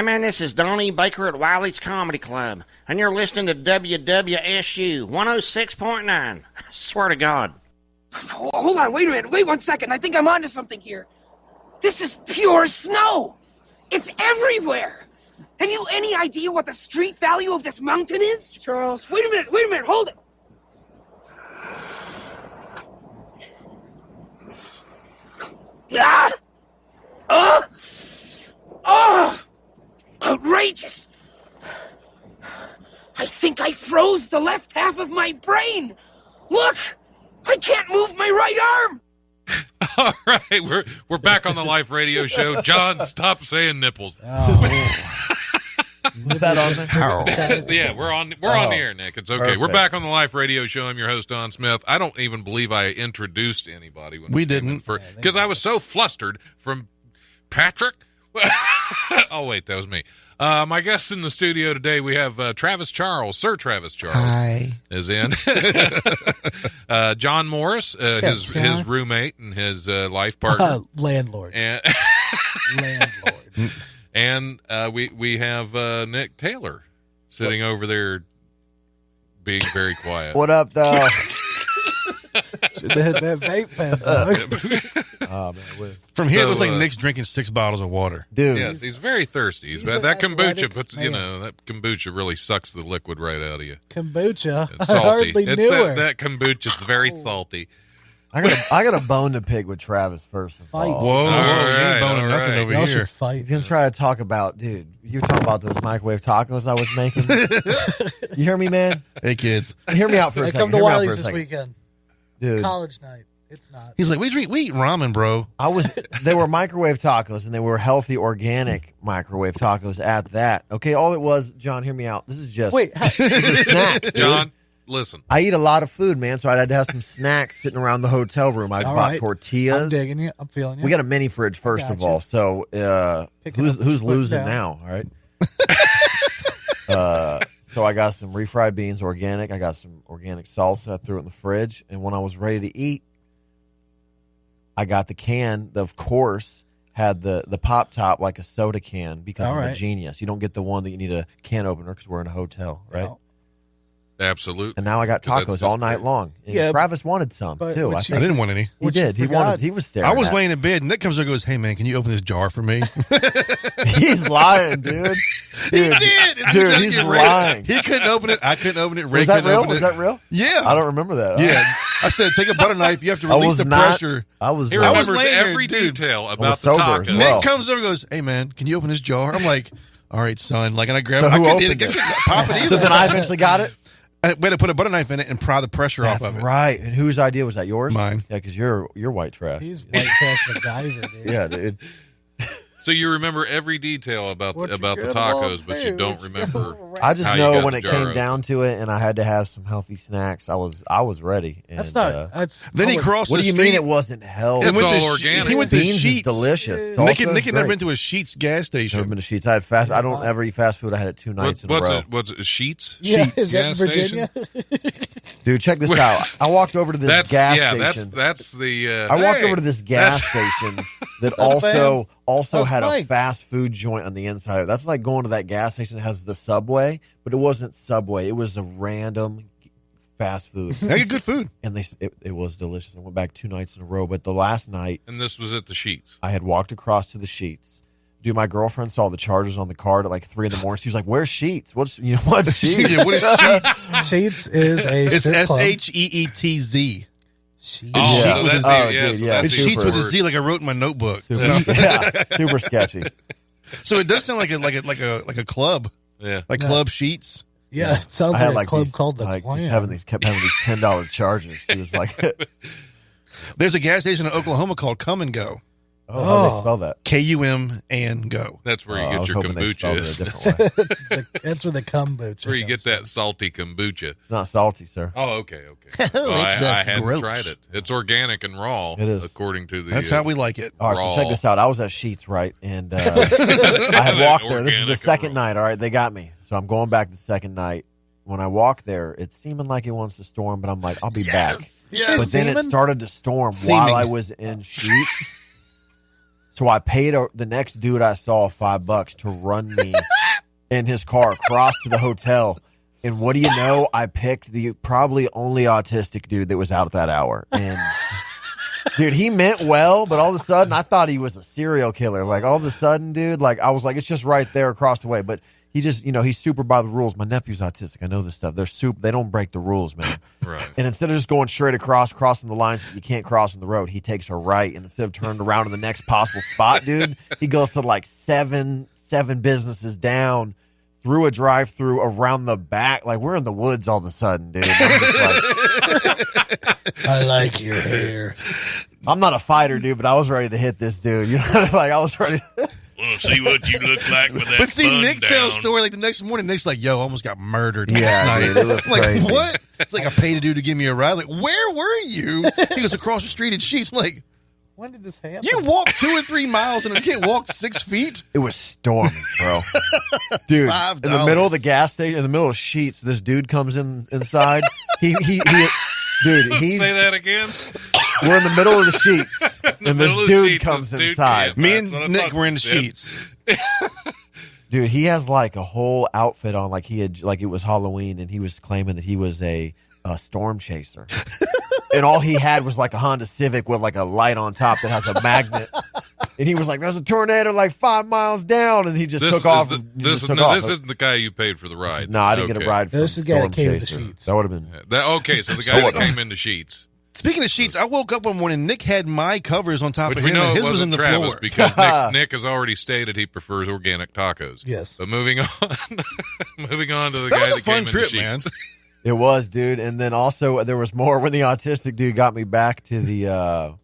Hey man, this is Donnie Baker at Wiley's Comedy Club, and you're listening to WWSU 106.9. I swear to God. Hold on, wait a minute, wait 1 second. I think I'm onto something here. This is pure snow. It's everywhere. Have you any idea what the street value of this mountain is? Charles, wait a minute, hold it. Ah! Oh! Outrageous! I think I froze the left half of my brain. Look! I can't move my right arm! All right, we're back on the live radio show. John, stop saying nipples. Was that on there? Yeah, we're on the air, Nick. It's okay. Perfect. We're back on the live radio show. I'm your host, Don Smith. I don't even believe I introduced anybody when We didn't. because I was so flustered from Patrick. Oh wait, that was me. My guests in the studio today, we have Travis Charles, Sir Travis Charles. Hi. Is in. John Morris, his roommate and his life partner, Landlord. and Landlord. and we have Nick Taylor sitting over there, being very quiet. What up, though? Should have hit that vape pen, dog. Oh, man, From here, So, it looks like Nick's drinking 6 bottles of water. dude. Yes, he's very thirsty. He's That an kombucha athletic puts, man. that kombucha really sucks the liquid right out of you. Kombucha. It's I salty. hardly It's knew her. that kombucha's very salty. I got a bone to pick with Travis first of Fight. all. Whoa, All you right, ain't boning all nothing right. over Y'all here. should fight. He's gonna try to talk about, dude. You were talking about those microwave tacos I was making. You hear me, man? Hey, kids. Hear me out for a I second. come to Hear me out for Wiley's a this second. weekend. Dude. College night. It's not. He's like, we eat ramen, bro. They were microwave tacos, and they were healthy, organic microwave tacos at that. Okay, all it was, John, hear me out. This is just Wait, snacks, dude. John, listen. I eat a lot of food, man, so I had to have some snacks sitting around the hotel room. I All bought right. tortillas. I'm digging you. I'm feeling you. We got a mini fridge first of Gotcha. all. So Picking who's up, who's putting losing down. now? All right. So I got some refried beans, organic. I got some organic salsa. I threw it in the fridge, and when I was ready to eat, I got the can. Of course, had the pop top like a soda can because All I'm a right. genius. You don't get the one that you need a can opener because we're in a hotel, right? No. Absolutely. And now I got 'Cause that's tacos just all night great. long. And Yeah, Travis wanted some but too. what I you- think I didn't want any. he What you did. He forgot- wanted. He was staring. I was at laying in bed. Nick comes over and goes, hey, man, can you open this jar for me? He's lying, dude. He did. And Dude, we tried to he's get Ray- lying. He couldn't open it. I couldn't open it. Ray Was that couldn't real? open Was it. that real? Yeah. I don't remember that. Yeah. I said, take a butter knife. You have to I release was the not. pressure. I was. He I was remembers laying there, every dude. detail was about the sober as tacos. well. Nick comes over and goes, hey, man, can you open this jar? I'm like, all right, son. Like, and I grab So it. I who couldn't, opened I it? couldn't pop it So either. then I eventually got it. I had to put a butter knife in it and pry the pressure That's off of it. right. And whose idea was that? Yours? Mine. Yeah, because you're white trash. He's white trash MacGyver, dude. Yeah, dude. So you remember every detail about What you the gonna tacos, but you do? don't remember. I just How you know got when the it jar came open. down to it, and I had to have some healthy snacks. I was ready. And, That's not. That's. Then he I would- crossed what the do you street. mean it wasn't healthy? It's went all to organic. He went to Beans is Sheets. delicious. Nick Salsa had is never great. been to a Sheets gas station. Never been to Sheets. I had fast. I don't ever eat fast food. I had it 2 nights in a row. What's it? Sheets? Yeah, Sheets is that in gas Virginia? station? Dude, check this out. I walked over to this That's gas yeah. station. That's the. I walked hey, over to this gas that's- station that fam. also Oh, had a Mike. fast food joint on the inside. That's like going to that gas station that has the Subway, but it wasn't Subway. It was a random fast food, They get good food. and it was delicious. I went back 2 nights in a row, but the last night And this was at the Sheets. I had walked across to the Sheets. Dude, my girlfriend saw the charges on the card at like 3 in the morning. She was like, "Where's Sheets? What's Sheets?" Yeah, what is Sheets? Sheets is a. It's strip club. SHEETZ. Sheets. Oh, sheet so with that's a- the, oh, yeah, dude, so yeah. that's It's the Sheets with a word. Z, like I wrote in my notebook. Super sketchy. So it does sound like a club, Yeah. like Yeah. Club Sheets. Yeah, it sounds I had like a like club these, called the like Clan. kept having these $10 charges. She was like, There's a gas station in Oklahoma called Come and Go. "Oh, how do they spell that?" KUM and Go. That's where Oh, I you was get your hoping they spelled kombucha. it a different way. That's where the kombucha. Where you get comes that salty kombucha. It's not salty, sir. Oh, okay. Well, It's I hadn't gross. tried it. It's organic and raw. It is. according to the. That's how we like it. All right, raw. so check this out. I was at Sheets, right? And I had walked there. This is Organic the and second raw. night, all right? They got me. So I'm going back the second night. When I walked there, it's seeming like it wants to storm, but I'm like, I'll be back. Yes. But then it Seeming? started to storm Seeming. while I was in Sheets. So I paid the next dude I saw $5 to run me in his car across to the hotel. And what do you know? I picked the probably only autistic dude that was out at that hour. And dude, he meant well, but all of a sudden I thought he was a serial killer. Like all of a sudden, dude, like I was like, it's just right there across the way. But he just, he's super by the rules. My nephew's autistic. I know this stuff. They don't break the rules, man. Right. And instead of just going straight across, crossing the lines that you can't cross on the road, he takes a right. And instead of turning around to the next possible spot, dude, he goes to like seven businesses down, through a drive-through, around the back. Like, we're in the woods all of a sudden, dude. I'm just like, I like your hair. I'm not a fighter, dude, but I was ready to hit this dude. You know, like I was ready. Well, see what you look like with that. But see, bun Nick down. tells a story like the next morning. Nick's like, "Yo, I almost got murdered Yeah, last night." dude, it was I'm like, crazy. what? It's like I paid a dude to give me a ride. Like, where were you? He goes across the street in Sheets. I'm like, When did this happen? you walk 2 or 3 miles and you can't walk 6 feet. It was storming, bro. Dude, $5. in the middle of the gas station, in the middle of Sheets, this dude comes inside. Dude, he's Say that again. we're in the middle of the Sheets, and this middle of dude Sheets, comes this dude inside. came. Me That's what I and Nick thought were in you the said. Sheets. Dude, he has like a whole outfit on, like it was Halloween, and he was claiming that he was a storm chaser. And all he had was like a Honda Civic with like a light on top that has a magnet. And he was like, "There's a tornado like 5 miles down," and he just took off. This isn't the guy you paid for the ride. No, I didn't get Okay. a ride. No, this is the guy that came in the Chaser. Sheets. That would have been. Okay, so the guy that came into Sheets. Speaking of Sheets, I woke up one morning. Nick had my covers on top Which of we him, know and it his was in wasn't the Travis floor. because Nick has already stated he prefers organic tacos. Yes. But moving on, moving on to the That guy was a that fun came trip, into man. Sheets. It was, dude. And then also there was more when the autistic dude got me back to the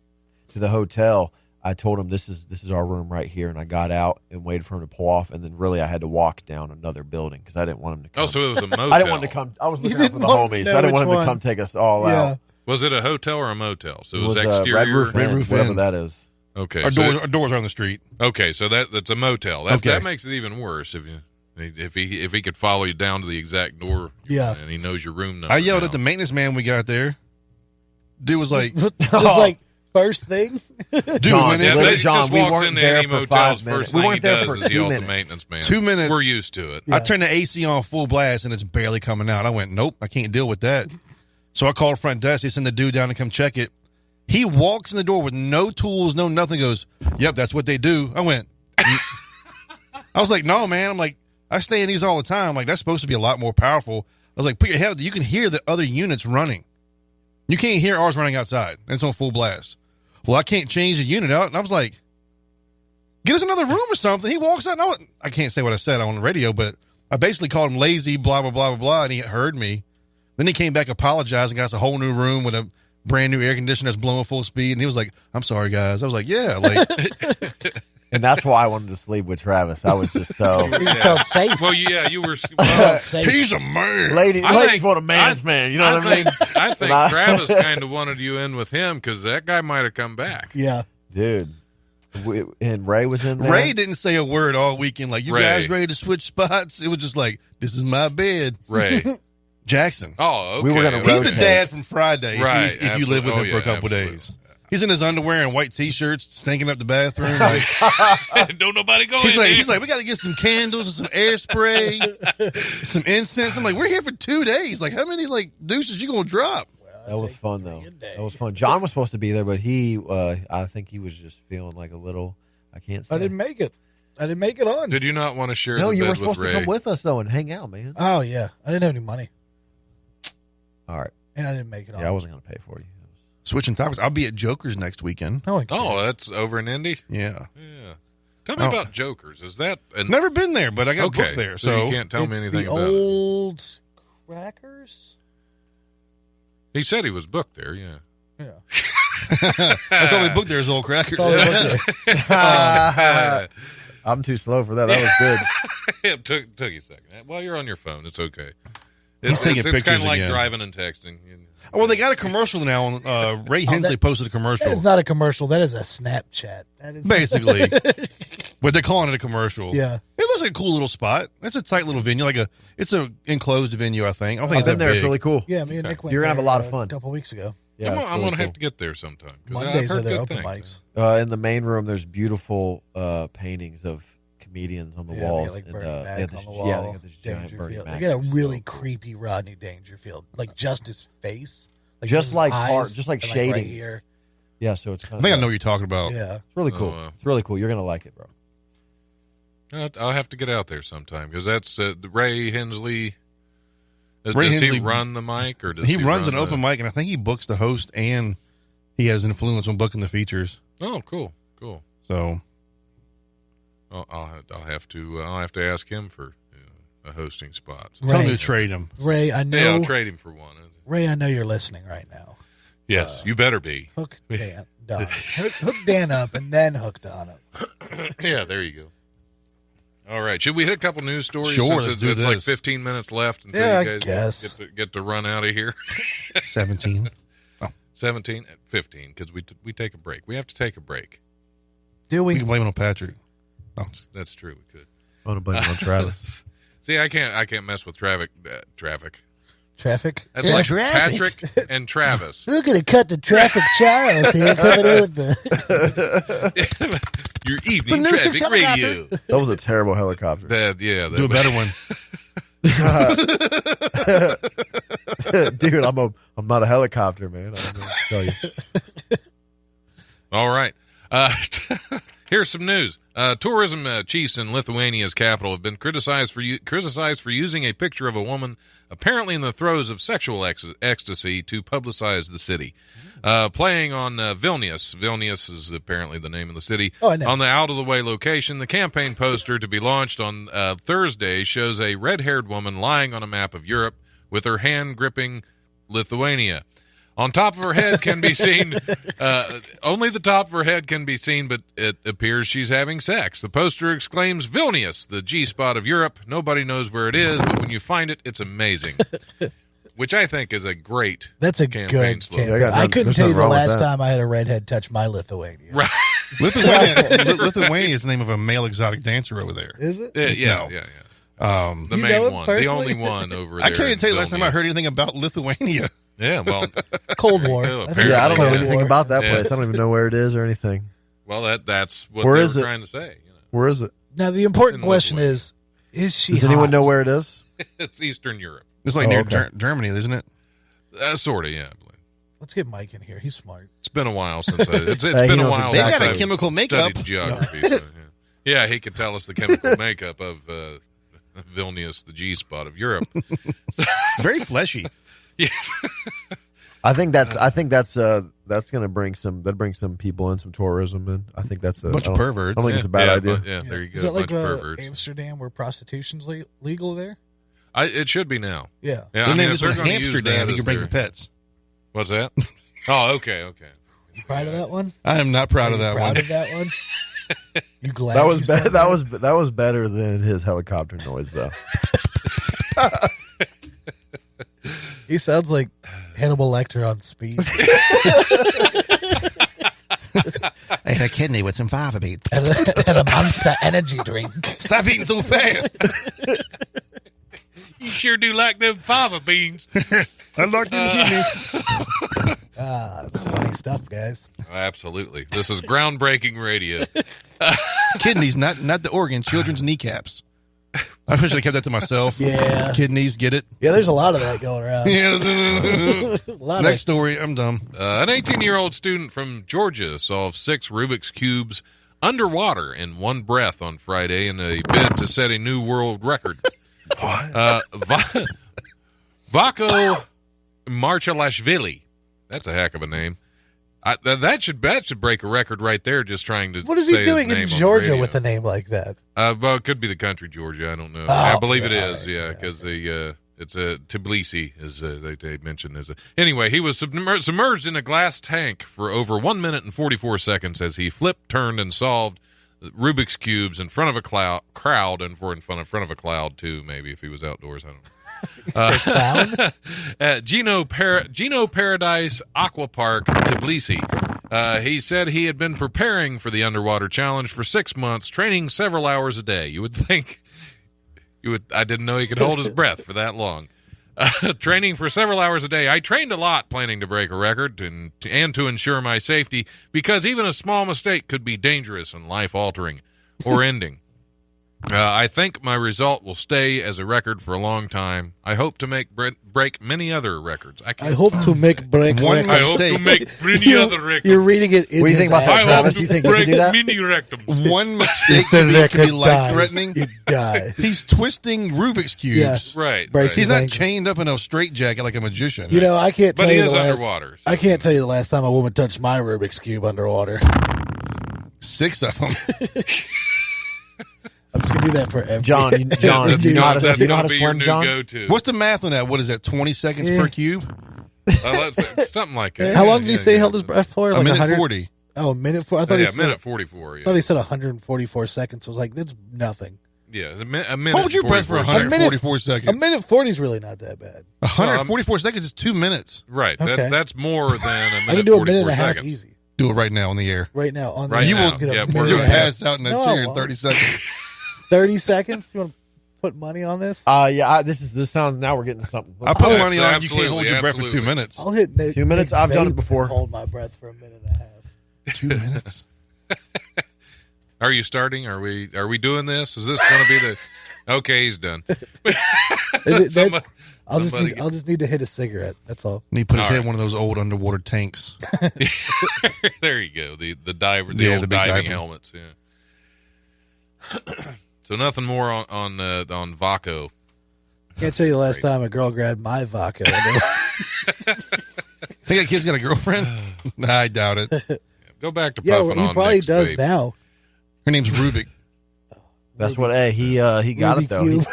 hotel. I told him this is our room right here, and I got out and waited for him to pull off, and then really I had to walk down another building because I didn't want him to come. Oh, so it was a motel. I didn't want him to come. I was looking out for the didn't want to homies. know I didn't want which him to one. come take us all Yeah. out. Was it a hotel or a motel? So It it was Red exterior. Roof Red Inn, Roof whatever Inn. that is. Okay, Our so doors are on the street. okay, so that's a motel. Okay. That makes it even worse if he could follow you down to the exact door. Yeah. and he knows your room number. I yelled now. at the maintenance man we got there. Dude was like, Just like first thing. dude, John, when Yeah, it, Literally, but he John, just we walks weren't into there any for motels. 5 First minutes. thing We he weren't there does for is 2 yell at the minutes. maintenance man. 2 minutes. We're used to it. I turned the AC on full blast and it's barely coming out. I went, nope, I can't deal with that. So I called front desk. They send the dude down to come check it. He walks in the door with no tools, no nothing. Goes, yep, that's what they do. I went, I was like, no, man. I'm like, I stay in these all the time. Like, that's supposed to be a lot more powerful. I was like, put your head up. You can hear the other units running. You can't hear ours running outside. And it's on full blast. Well, I can't change the unit out. And I was like, get us another room or something. He walks out. And I can't say what I said on the radio, but I basically called him lazy, blah, blah, blah, blah, blah. And he heard me. Then he came back, apologized, and got us a whole new room with a brand new air conditioner that's blowing full speed. And he was like, I'm sorry, guys. I was like, yeah. Like, And that's why I wanted to sleep with Travis. I was just so. You felt safe. Well, yeah, you were. Felt safe. he's a man. Ladies think- want a man's man. You know what I mean? I think I- Travis kind of wanted you in with him because that guy might have come back. Yeah. Dude. And Ray was in there. Ray didn't say a word all weekend. Like, you Ray. guys ready to switch spots? It was just like, this is my bed. Ray. Jackson. Oh, okay. We were gonna He's the rotate. dad from Friday. Right, If you live with him for a couple absolutely. days. He's in his underwear and white T-shirts, stinking up the bathroom. Like, Don't nobody go he's in like, there. we got to get some candles and some air spray, some incense. I'm like, we're here for 2 days. Like, how many like deuces you gonna drop? That was fun, though. That was fun. John was supposed to be there, but I think he was just feeling like a little, I can't say. I didn't make it. I didn't make it on. Did you not want to share No, the you bed were supposed with to Ray? come with us, though, and hang out, man. Oh yeah. I didn't have any money. All right. And I didn't make it on. Yeah, I wasn't going to pay for you. Switching topics. I'll be at Joker's next weekend. No one cares. Oh, that's over in Indy? Yeah, Yeah. Tell me Oh. about Jokers. Is that an never been there, but I got okay? booked there. So So you can't tell me It's anything the about it. old crackers. He said he was booked there. Yeah. Yeah. that's all they booked there is old crackers. That's all they booked there. I'm too slow for that. That was good. It took you a second. Well, you're on your phone. It's okay. He's taking it's pictures kind of like again. driving and texting. Well, they got a commercial now. On Ray Hensley posted a commercial. That is not a commercial. That is a Snapchat. That is Basically, but they're calling it a commercial. Yeah. It looks like a cool little spot. It's a tight little venue, it's a enclosed venue. I think. I don't think I've it's been that there. big. It's really cool. Yeah, me and Nick went You're gonna have there, a lot of fun. a couple weeks ago. Yeah, I'm gonna have to get there sometime. 'Cause I've Mondays heard are their good open things. mics. In the main room, there's beautiful paintings of comedians on the Yeah, walls. like and, Bernie they Mac have on this, the wall. Yeah, they got this giant Bernie Dangerfield. Mac. They got a picture. really So cool. creepy Rodney Dangerfield, like just his face, Just his like eyes, just like and, shading. right here. Yeah, so it's kind I of. think I know what you're talking about. Yeah, It's really cool. wow. It's really cool. You're gonna like it, bro. I'll have to get out there sometime because that's Ray Hensley. Does Ray he Hensley- runs the mic, or does He runs run an open mic, and I think he books the host, and he has influence on booking the features. Oh, cool. So I'll have to ask him for a hosting spot. tell him Ray. to trade him. Ray, I Yeah, I'll know. trade him for one. Ray, I know you're listening right now. Yes, you better be. Hook Dan, hook Dan up, and then hook Don up. Yeah, there you go. All right, should we hit a couple news stories? Sure, since let's do it's like this. 15 minutes left until Yeah, you I guys guess. get to run out of here. 17. 17, 15, because we take a break. We have to take a break. Do We we? Mm-hmm. can blame it on Patrick. No, That's true. We could. I want to blame it on Travis. See, I can't mess with traffic. Traffic. Traffic. That's like Patrick and Travis. We're gonna cut the traffic. Charles here coming in with the. Your evening traffic radio. That was a terrible helicopter. That do a better one. Dude, I'm not a helicopter, man. I don't know what to tell you. All right. Here's some news. Tourism chiefs in Lithuania's capital have been criticized for using a picture of a woman apparently in the throes of sexual ecstasy to publicize the city. Playing on Vilnius. Vilnius is apparently the name of the city. Oh, I know. On the out-of-the-way location, the campaign poster to be launched on Thursday shows a red-haired woman lying on a map of Europe with her hand gripping Lithuania. On top of her head can be seen, only the top of her head can be seen, but it appears she's having sex. The poster exclaims, Vilnius, the G-spot of Europe. Nobody knows where it is, but when you find it, it's amazing. Which I think is a great That's a campaign good slogan. campaign. I couldn't there's tell you nothing the wrong with last that. time I had a redhead touch my Lithuania. Right. Lithuania is the name of a male exotic dancer over there. Is it? Yeah. The You know main him one. personally? The only one over there. I can't even tell you in last time I Vilnius. heard anything about Lithuania. Yeah, well, Cold War. Yeah, I think apparently, Yeah, I don't know Yeah. anything about that Yeah. place. I don't even know where it is or anything. well, that's what Where they is were it? trying to say. You know. Where is it? Now the important In question Lithuania. is she? Does anyone hot? know where it is? It's Eastern Europe. It's like Oh, near okay. Germany, isn't it? Sort of, yeah. I believe. Let's get Mike in here. He's smart. It's been a while since it's Hey, been he a knows while exactly. since They got a I've chemical makeup. studied geography. So, yeah, he could tell us the chemical makeup of Vilnius, the G spot of Europe. It's very fleshy. Yes. I think that's gonna bring some people in, some tourism in. I think that's a Bunch of I don't- perverts. I don't think it's a bad idea. Yeah, there you go. Is that like bunch of perverts. Amsterdam where prostitution's legal there? It should be now. Yeah. Yeah, Then I they mean, if just they're went to going to use Amsterdam. that You as can bring their- your pets. What's that? Oh, okay. You proud of that one? I am not proud of that proud one. of that one? You glad? That you was said that was better than his helicopter noise though. He sounds like Hannibal Lecter on speed. I had a kidney with some fava beans. and a Monster energy drink. Stop eating so fast. You sure do like them fava beans. I like them kidneys. That's funny stuff, guys. Absolutely. This is groundbreaking radio. Kidneys, not the organ. Children's kneecaps. I should have kept that to myself. Yeah. Kidneys, get it? Yeah, there's a lot of that going around. Yeah. A lot Next of story. I'm dumb. An 18-year-old student from Georgia solved 6 Rubik's Cubes underwater in one breath on Friday in a bid to set a new world record. Vako Marchalashvili. That's a heck of a name. That should break a record right there. Just trying to. What is say he his doing name in on the Georgia radio. with a name like that? Well, it could be the country Georgia. I don't know. Oh, I believe it right, is. Yeah, because yeah. it's a Tbilisi, as they mentioned. Anyway, he was submerged in a glass tank for over 1 minute and 44 seconds as he flipped, turned, and solved Rubik's cubes in front of a crowd, and in front of a cloud too. Maybe if he was outdoors, I don't know. At Gino Paradise Aqua Park, Tbilisi. He said he had been preparing for the underwater challenge for 6 months, training several hours a day. You would think, I didn't know he could hold his breath for that long. Training for several hours a day. I trained a lot planning to break a record and to ensure my safety, because even a small mistake could be dangerous and life-altering or ending. I think my result will stay as a record for a long time. I hope to break many other records. I hope to make break One records. I hope to make many other records. You're reading it in What do you think about that, I Travis? hope You to think you can break do that? many rectums. One mistake If the could be record life-threatening. dies, you die. He's twisting Rubik's cubes. Yes. Right. Breaks right. He's his not ankle. chained up in a straitjacket like a magician. You know, I can't But tell he you is the last. underwater. I can't tell you the last time a woman touched my Rubik's cube underwater. 6 of them. I'm just gonna do that for every. John, do you know how to, That's do you know how going to to be your swim, new John? go-to. What's the math on that? What is that, 20 seconds per cube? Something like that. How long did he Yeah, say yeah. held his breath for? A Like minute 100? 40. Oh, a minute 4. I thought Yeah, he said. minute 44. I Yeah, thought he said 144 seconds. I was like, that's nothing. yeah a minute. Hold your breath for 44 seconds. 144 A seconds. minute 40 is really not that bad. 144 seconds is 2 minutes. Right. Okay. That's more than a minute. I can do a 44 minute and a half seconds. easy Do it right now on the air. right now. On Right the You now. will Get a Yeah, minute we're and You'll a gonna half. pass out in that No, I chair in won't. 30 seconds. 30 seconds. You want to put money on this? Yeah, this sounds, now we're getting to something. I put Oh, money on you can't absolutely, hold your breath for 2 absolutely. minutes. I'll hit Nick. 2 minutes? Nick's I've done it vape before. and hold my breath for a minute and a half. 2 minutes. Are you starting? Are we doing this? Is this going to be the? Okay, he's done. Somebody- I'll somebody- just need to hit a cigarette. That's all. And he put his All head right. in one of those old underwater tanks. There you go. The diver, Yeah, old the big diving diver. helmets. Yeah. So nothing more on Vaco. Can't tell you the last time a girl grabbed my vodka. Think that kid's got a girlfriend? Nah, I doubt it. Go back to Yeah, puffing well, he on probably Nick's does vape. now. Her name's Rubik. That's what he got it though. He- Cube.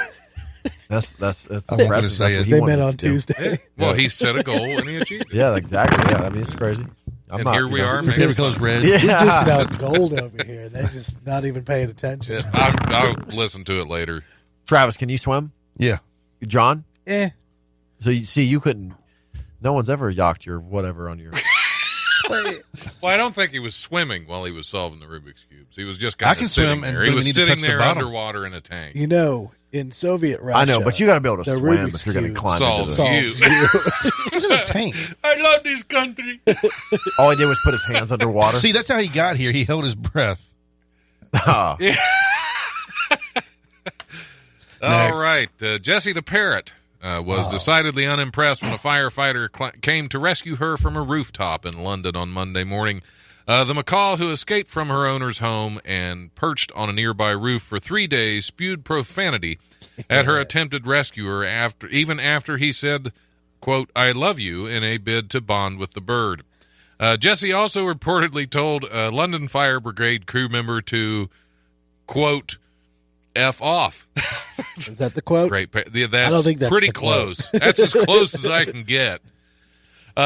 that's I'm not gonna impressive. say That's what it. he They wanted met on to do. Tuesday. Well, he set a goal and he achieved it. Yeah, exactly. Yeah, I mean it's crazy. I'm And not, here we are. Your making favorite fun. color's red. We're Yeah, just out gold over here. They're just not even paying attention. Yeah, I'll listen to it later. Travis, can you swim? Yeah. John? Eh. So you couldn't. No one's ever yacked your whatever on your. Well, I don't think he was swimming while he was solving the Rubik's cubes. He was just I kind can of sitting swim, and there. He we was need to sitting touch the there bottom. underwater in a tank. You know, in Soviet Russia, I know, but you got to be able to the swim Rubik's if you're going to Cube climb solves into the. solves You. you. He's in a tank. I love this country. All he did was put his hands underwater. See, that's how he got here. He held his breath. Ah. All right. Jessie the Parrot was decidedly unimpressed when a firefighter came to rescue her from a rooftop in London on Monday morning. The macaw, who escaped from her owner's home and perched on a nearby roof for 3 days, spewed profanity at her attempted rescuer even after he said, quote, "I love you," in a bid to bond with the bird. Jessie also reportedly told a London Fire Brigade crew member to, quote, F off. Is that the quote? Great. That's I don't think that's pretty the quote. close. That's as close as I can get. You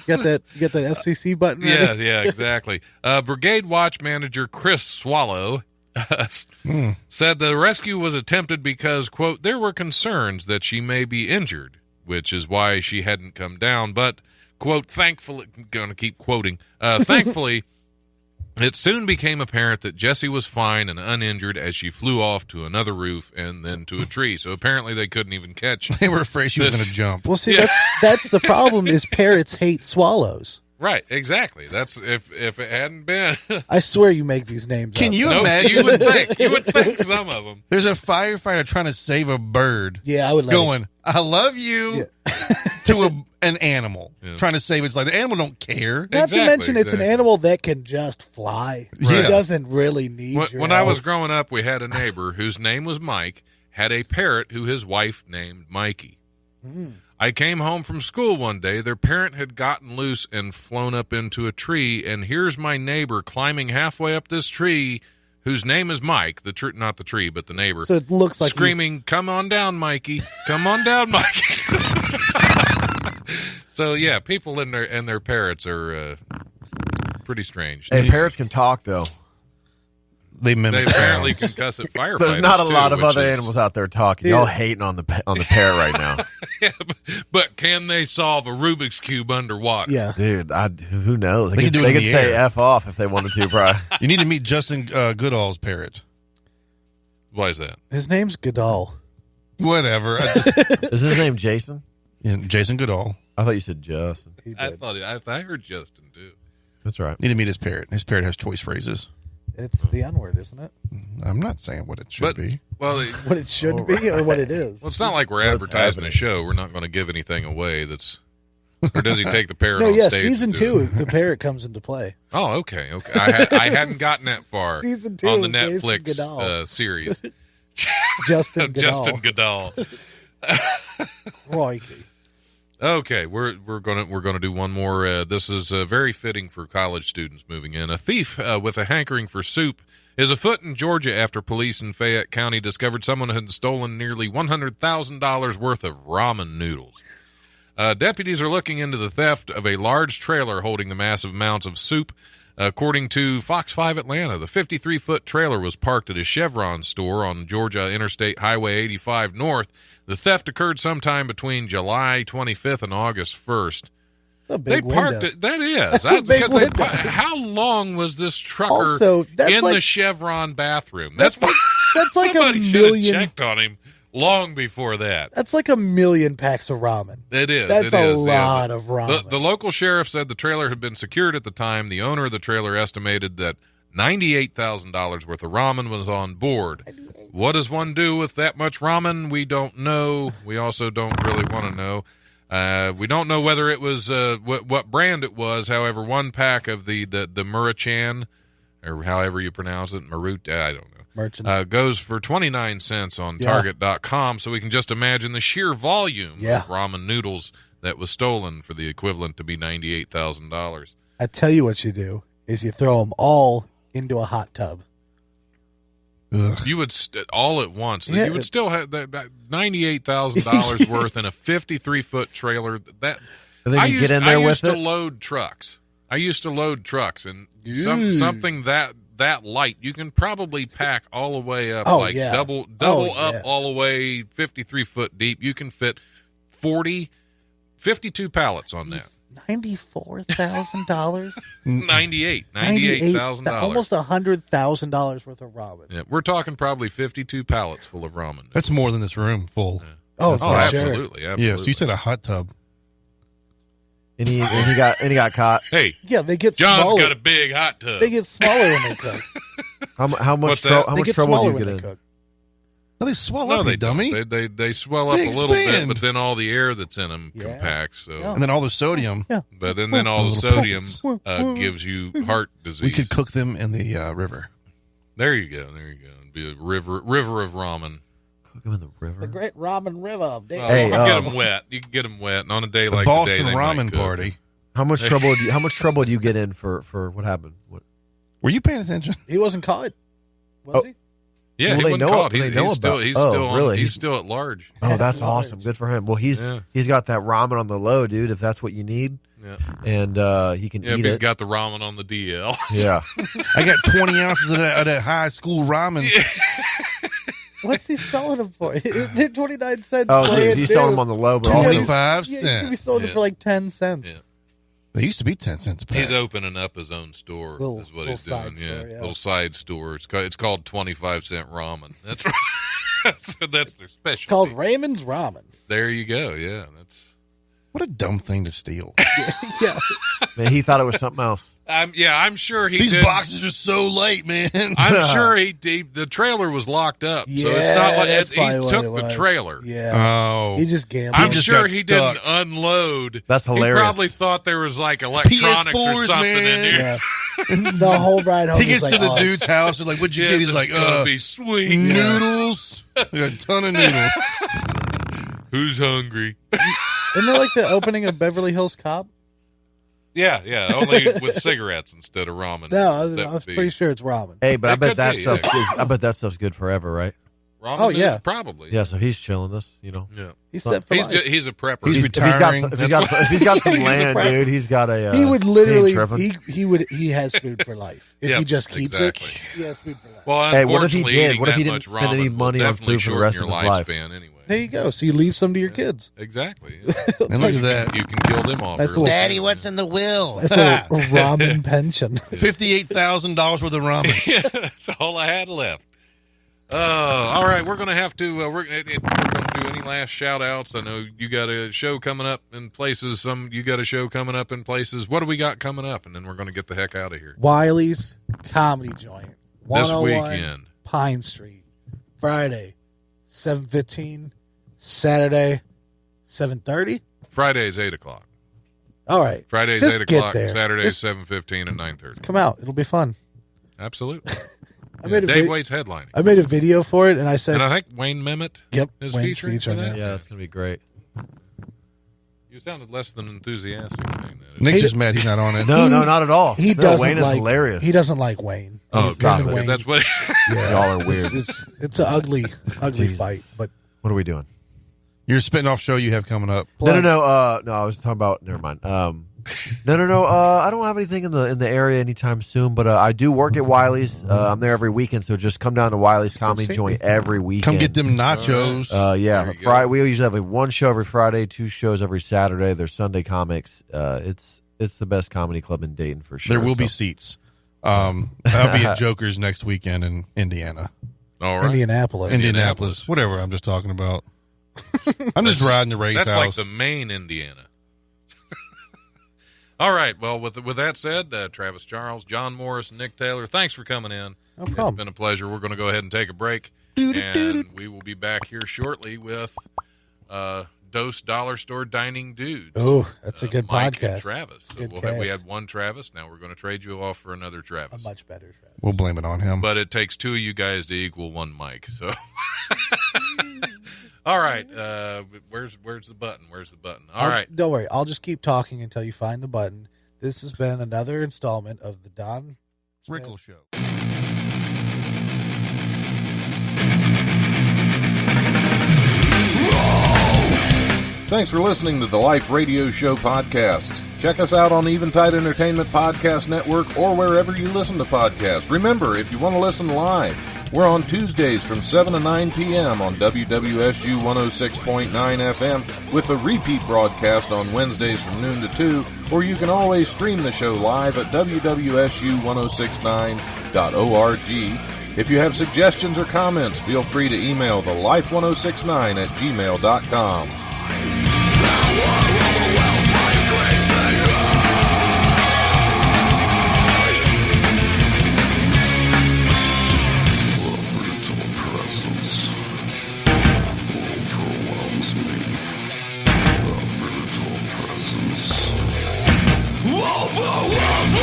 got that FCC button ready? Yeah, exactly. Brigade Watch Manager Chris Swallow said the rescue was attempted because, quote, there were concerns that she may be injured, which is why she hadn't come down. But, quote, thankfully, I'm going to keep quoting, thankfully, it soon became apparent that Jessie was fine and uninjured as she flew off to another roof and then to a tree. So apparently they couldn't even catch. They were afraid she was This- going to jump. Well, see, Yeah. that's the problem is parrots hate swallows. Right, exactly. That's if it hadn't been. I swear you make these names Can up. you No, imagine? you would think some of them. There's a firefighter trying to save a bird. Yeah, I would let Going, I love you, to an animal. Yeah. Trying to save it. It's like the animal don't care. Not Exactly, to mention it's an exactly. animal that can just fly. He Right. doesn't really need your When I help. was growing up, we had a neighbor whose name was Mike, had a parrot who his wife named Mikey. I came home from school one day. Their parrot had gotten loose and flown up into a tree, and here's my neighbor climbing halfway up this tree, whose name is Mike, not the tree, but the neighbor, So it looks like screaming, "Come on down, Mikey! Come on down, Mikey!" So yeah, people and their parrots are pretty strange. Hey, parrots can talk though. They They mimic apparently sounds. can cuss at firefighters. There's not a lot of too, other which is- animals out there talking. Y'all hating on the parrot right now, Yeah, but can they solve a Rubik's Cube underwater? Yeah. dude. Who knows? They can do it in could the say air. f off if they wanted to, probably. You need to meet Justin Goodall's parrot. Why is that? His name's Godal. Whatever. Is his name Jason? Jason Goodall. I thought you said Justin. I heard Justin too. That's right. Need to meet his parrot. His parrot has choice phrases. It's the N-word, isn't it? I'm not saying what it should be. Well, What it should be or what it is? well, it's not like we're advertising a show. We're not going to give anything away. That's or does he take the parrot? No, on yeah, stage season to do it? 2, the parrot comes into play. Oh, okay. I hadn't gotten that far Season 2, on the Jason Netflix Goodall. series. Justin Goodall. Justin Goodall. Royke. Okay, we're gonna do one more. This is very fitting for college students moving in. A thief with a hankering for soup is afoot in Georgia after police in Fayette County discovered someone had stolen nearly $100,000 worth of ramen noodles. Deputies are looking into the theft of a large trailer holding the massive amounts of soup. According to Fox 5 Atlanta, the 53-foot trailer was parked at a Chevron store on Georgia Interstate Highway 85 North. The theft occurred sometime between July 25th and August 1st. They parked it. That is. How long was this trucker Also, that's in like- the Chevron bathroom? That's like a somebody should have million. checked on him long before that. That's like 1,000,000 packs of ramen. It is. That's it a is, lot yeah. of ramen. The local sheriff said the trailer had been secured at the time. The owner of the trailer estimated that $98,000 worth of ramen was on board. What does one do with that much ramen? We don't know. We also don't really want to know. We don't know whether it was what brand it was. However, one pack of the Murachan, or however you pronounce it, Marut, I don't know. Merchant. Goes for 29 cents on Target.com, so we can just imagine the sheer volume of ramen noodles that was stolen for the equivalent to be $98,000. I tell you what you do is you throw them all into a hot tub. Ugh. You would all at once. Yeah. You would still have that $98,000 worth in a 53-foot trailer. That And then you get in there I with used to it. load trucks. And something that light, you can probably pack all the way up, double up all the way 53-foot deep. You can fit 52 pallets on that. $94,000. $98,000. Almost $100,000 worth of ramen. Yeah, we're talking probably 52 pallets full of ramen. That's more than this room full. Oh, for sure. Absolutely. Yeah, so you said a hot tub. And he got caught. Hey, Yeah, they get John's smaller. got a big hot tub. They get smaller when they cook. How much What's that? how They much get trouble smaller do you when get they in? cook. No, they swell No, up, they you dummy. don't. They swell up They a little bit, expand. but then all the air that's in them Yeah. compacts. So, Yeah. And then all the sodium. Yeah. but then all the sodium gives you heart disease. We could cook them in the river. There you go. It'd be a river of ramen. Cook him in the river. The great ramen river of Dayton. Hey, you can get them wet. You can get them wet, and on a day The like Boston today, they might ramen cook. party. How much trouble do you get in for what happened? What? Were you paying attention? He wasn't caught, was he? Yeah, Well, he they wasn't know- caught. they know about- He's still at large. Oh, that's large. awesome. Good for him. Well, he's Yeah. got that ramen on the low, dude. If that's what you need, Yeah, and he can yeah. eat But he's it. got the ramen on the DL. Yeah. I got 20 ounces of that high school ramen. What's he selling them for? They're 29 cents. Oh, brand dude, he's selling them new. on the low, but also 25 Yeah, he's gonna be cents. selling it for like 10 cents. Yeah. They used to be 10 cents a pack. He's opening up his own store. Little- is what little he's doing. side Yeah, store, yeah. little side store. It's called 25-cent ramen. That's right. that's their specialty. Called Raymond's Ramen. There you go. Yeah, that's. What a dumb thing to steal. Yeah. man, he thought it was something else. I'm sure he These did. boxes are so late, man. I'm sure the trailer was locked up, Yeah, so it's not like that's he probably what took it the was. trailer. Yeah. Oh. He just gambled. I'm just sure got he stuck. didn't unload. That's He hilarious. probably thought there was like electronics or PS4s, something in man. there. Yeah. The whole ride home. He gets was to like, the oh, dude's house. They're like, what'd you Yeah, get? He's this like, is gonna be sweet. noodles. I got a ton of noodles. Who's hungry? Isn't that like the opening of Beverly Hills Cop? Yeah, only with cigarettes instead of ramen. No, I That was would be- pretty sure it's ramen. Hey, but I It bet could that be, stuff. yeah. I bet that stuff's good forever, right? Ramen Oh, is yeah. probably. Yeah. So he's chilling this, you know. Yeah. He's set for life. He's a prepper. He's If he's got retiring. some, if he's got some He's a land, prepper. dude, he's got a. He would ain't literally. tripping. He has food for life if Yep, he just keeps exactly. it. He has food for life. Well, Hey, what if he unfortunately, did? eating What if he that didn't much spend any ramen will money on definitely food for the rest shorten of your his life? lifespan anyway. There you go. So you leave some to your kids. Exactly. And look at that. You can kill them off. That's early. Daddy, what's in the will? That's a ramen pension. $58,000 worth of ramen. That's all I had left. All right, we're going to have to. We're going to do any last shout outs. I know you got a show coming up in places. You got a show coming up in places. What do we got coming up? And then we're going to get the heck out of here. Wiley's Comedy Joint, This 101 weekend. Pine Street, Friday, 7:15, Saturday, 7:30. Friday's 8 o'clock. All right. Friday's Just 8 get o'clock. there. Saturday's Just 7:15 and 9:30. come out. It'll be fun. Absolutely. I made a Dave vid- Waite's headlining. I made a video for it, and I said, And I think Wayne Memmott "Yep, is Wayne's featuring featuring for that. it." Yeah, that's gonna be great. You sounded less than enthusiastic saying that. Nick's just mad he's not on it. No, not at all. He No, doesn't Wayne is like hilarious. He doesn't like Wayne. Oh, Him God. and Wayne, That's what. yeah, Y'all are weird. It's an ugly Jesus. fight. But What are we doing? Your spin-off show you have coming up. No. No, I was talking about. Never mind. No. I don't have anything in the area anytime soon, but I do work at Wiley's. I'm there every weekend, so just come down to Wiley's Comedy Joint every weekend. Come get them nachos. Yeah, There you Friday. go. We usually have one show every Friday, 2 shows every Saturday. They're Sunday comics. It's the best comedy club in Dayton for sure. There will be So- seats. I'll be at Joker's next weekend in Indiana. All right. Indianapolis. Whatever I'm just talking about. I'm just riding the race That's house. like the main Indiana. All right. Well, with that said, Travis Charles, John Morris, Nick Taylor, thanks for coming in. No problem. It's been a pleasure. We're going to go ahead and take a break, and we will be back here shortly with Dose Dollar Store Dining Dudes. Oh, that's a good Mike and podcast. Travis. So Good we cast. had one Travis. Now we're going to trade you off for another A Travis. much better. Travis. We'll blame it on him. But it takes 2 of you guys to equal 1 Mike. So, all right. Where's the button? Where's the button? All right. Don't worry. I'll just keep talking until you find the button. This has been another installment of the Don Smith Rickle Show. Thanks for listening to the Life Radio Show podcast. Check us out on Eventide Entertainment Podcast Network or wherever you listen to podcasts. Remember, if you want to listen live, we're on Tuesdays from 7 to 9 p.m. on WWSU 106.9 FM with a repeat broadcast on Wednesdays from noon to 2, or you can always stream the show live at WWSU1069.org. If you have suggestions or comments, feel free to email the life1069@gmail.com. Brutal presence overwhelms me. The brutal presence overwhelms me.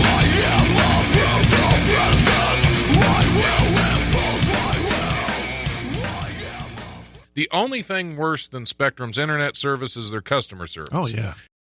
I am a brutal presence. I will impose my will. I am The only thing worse than Spectrum's internet service is their customer service. Oh, yeah.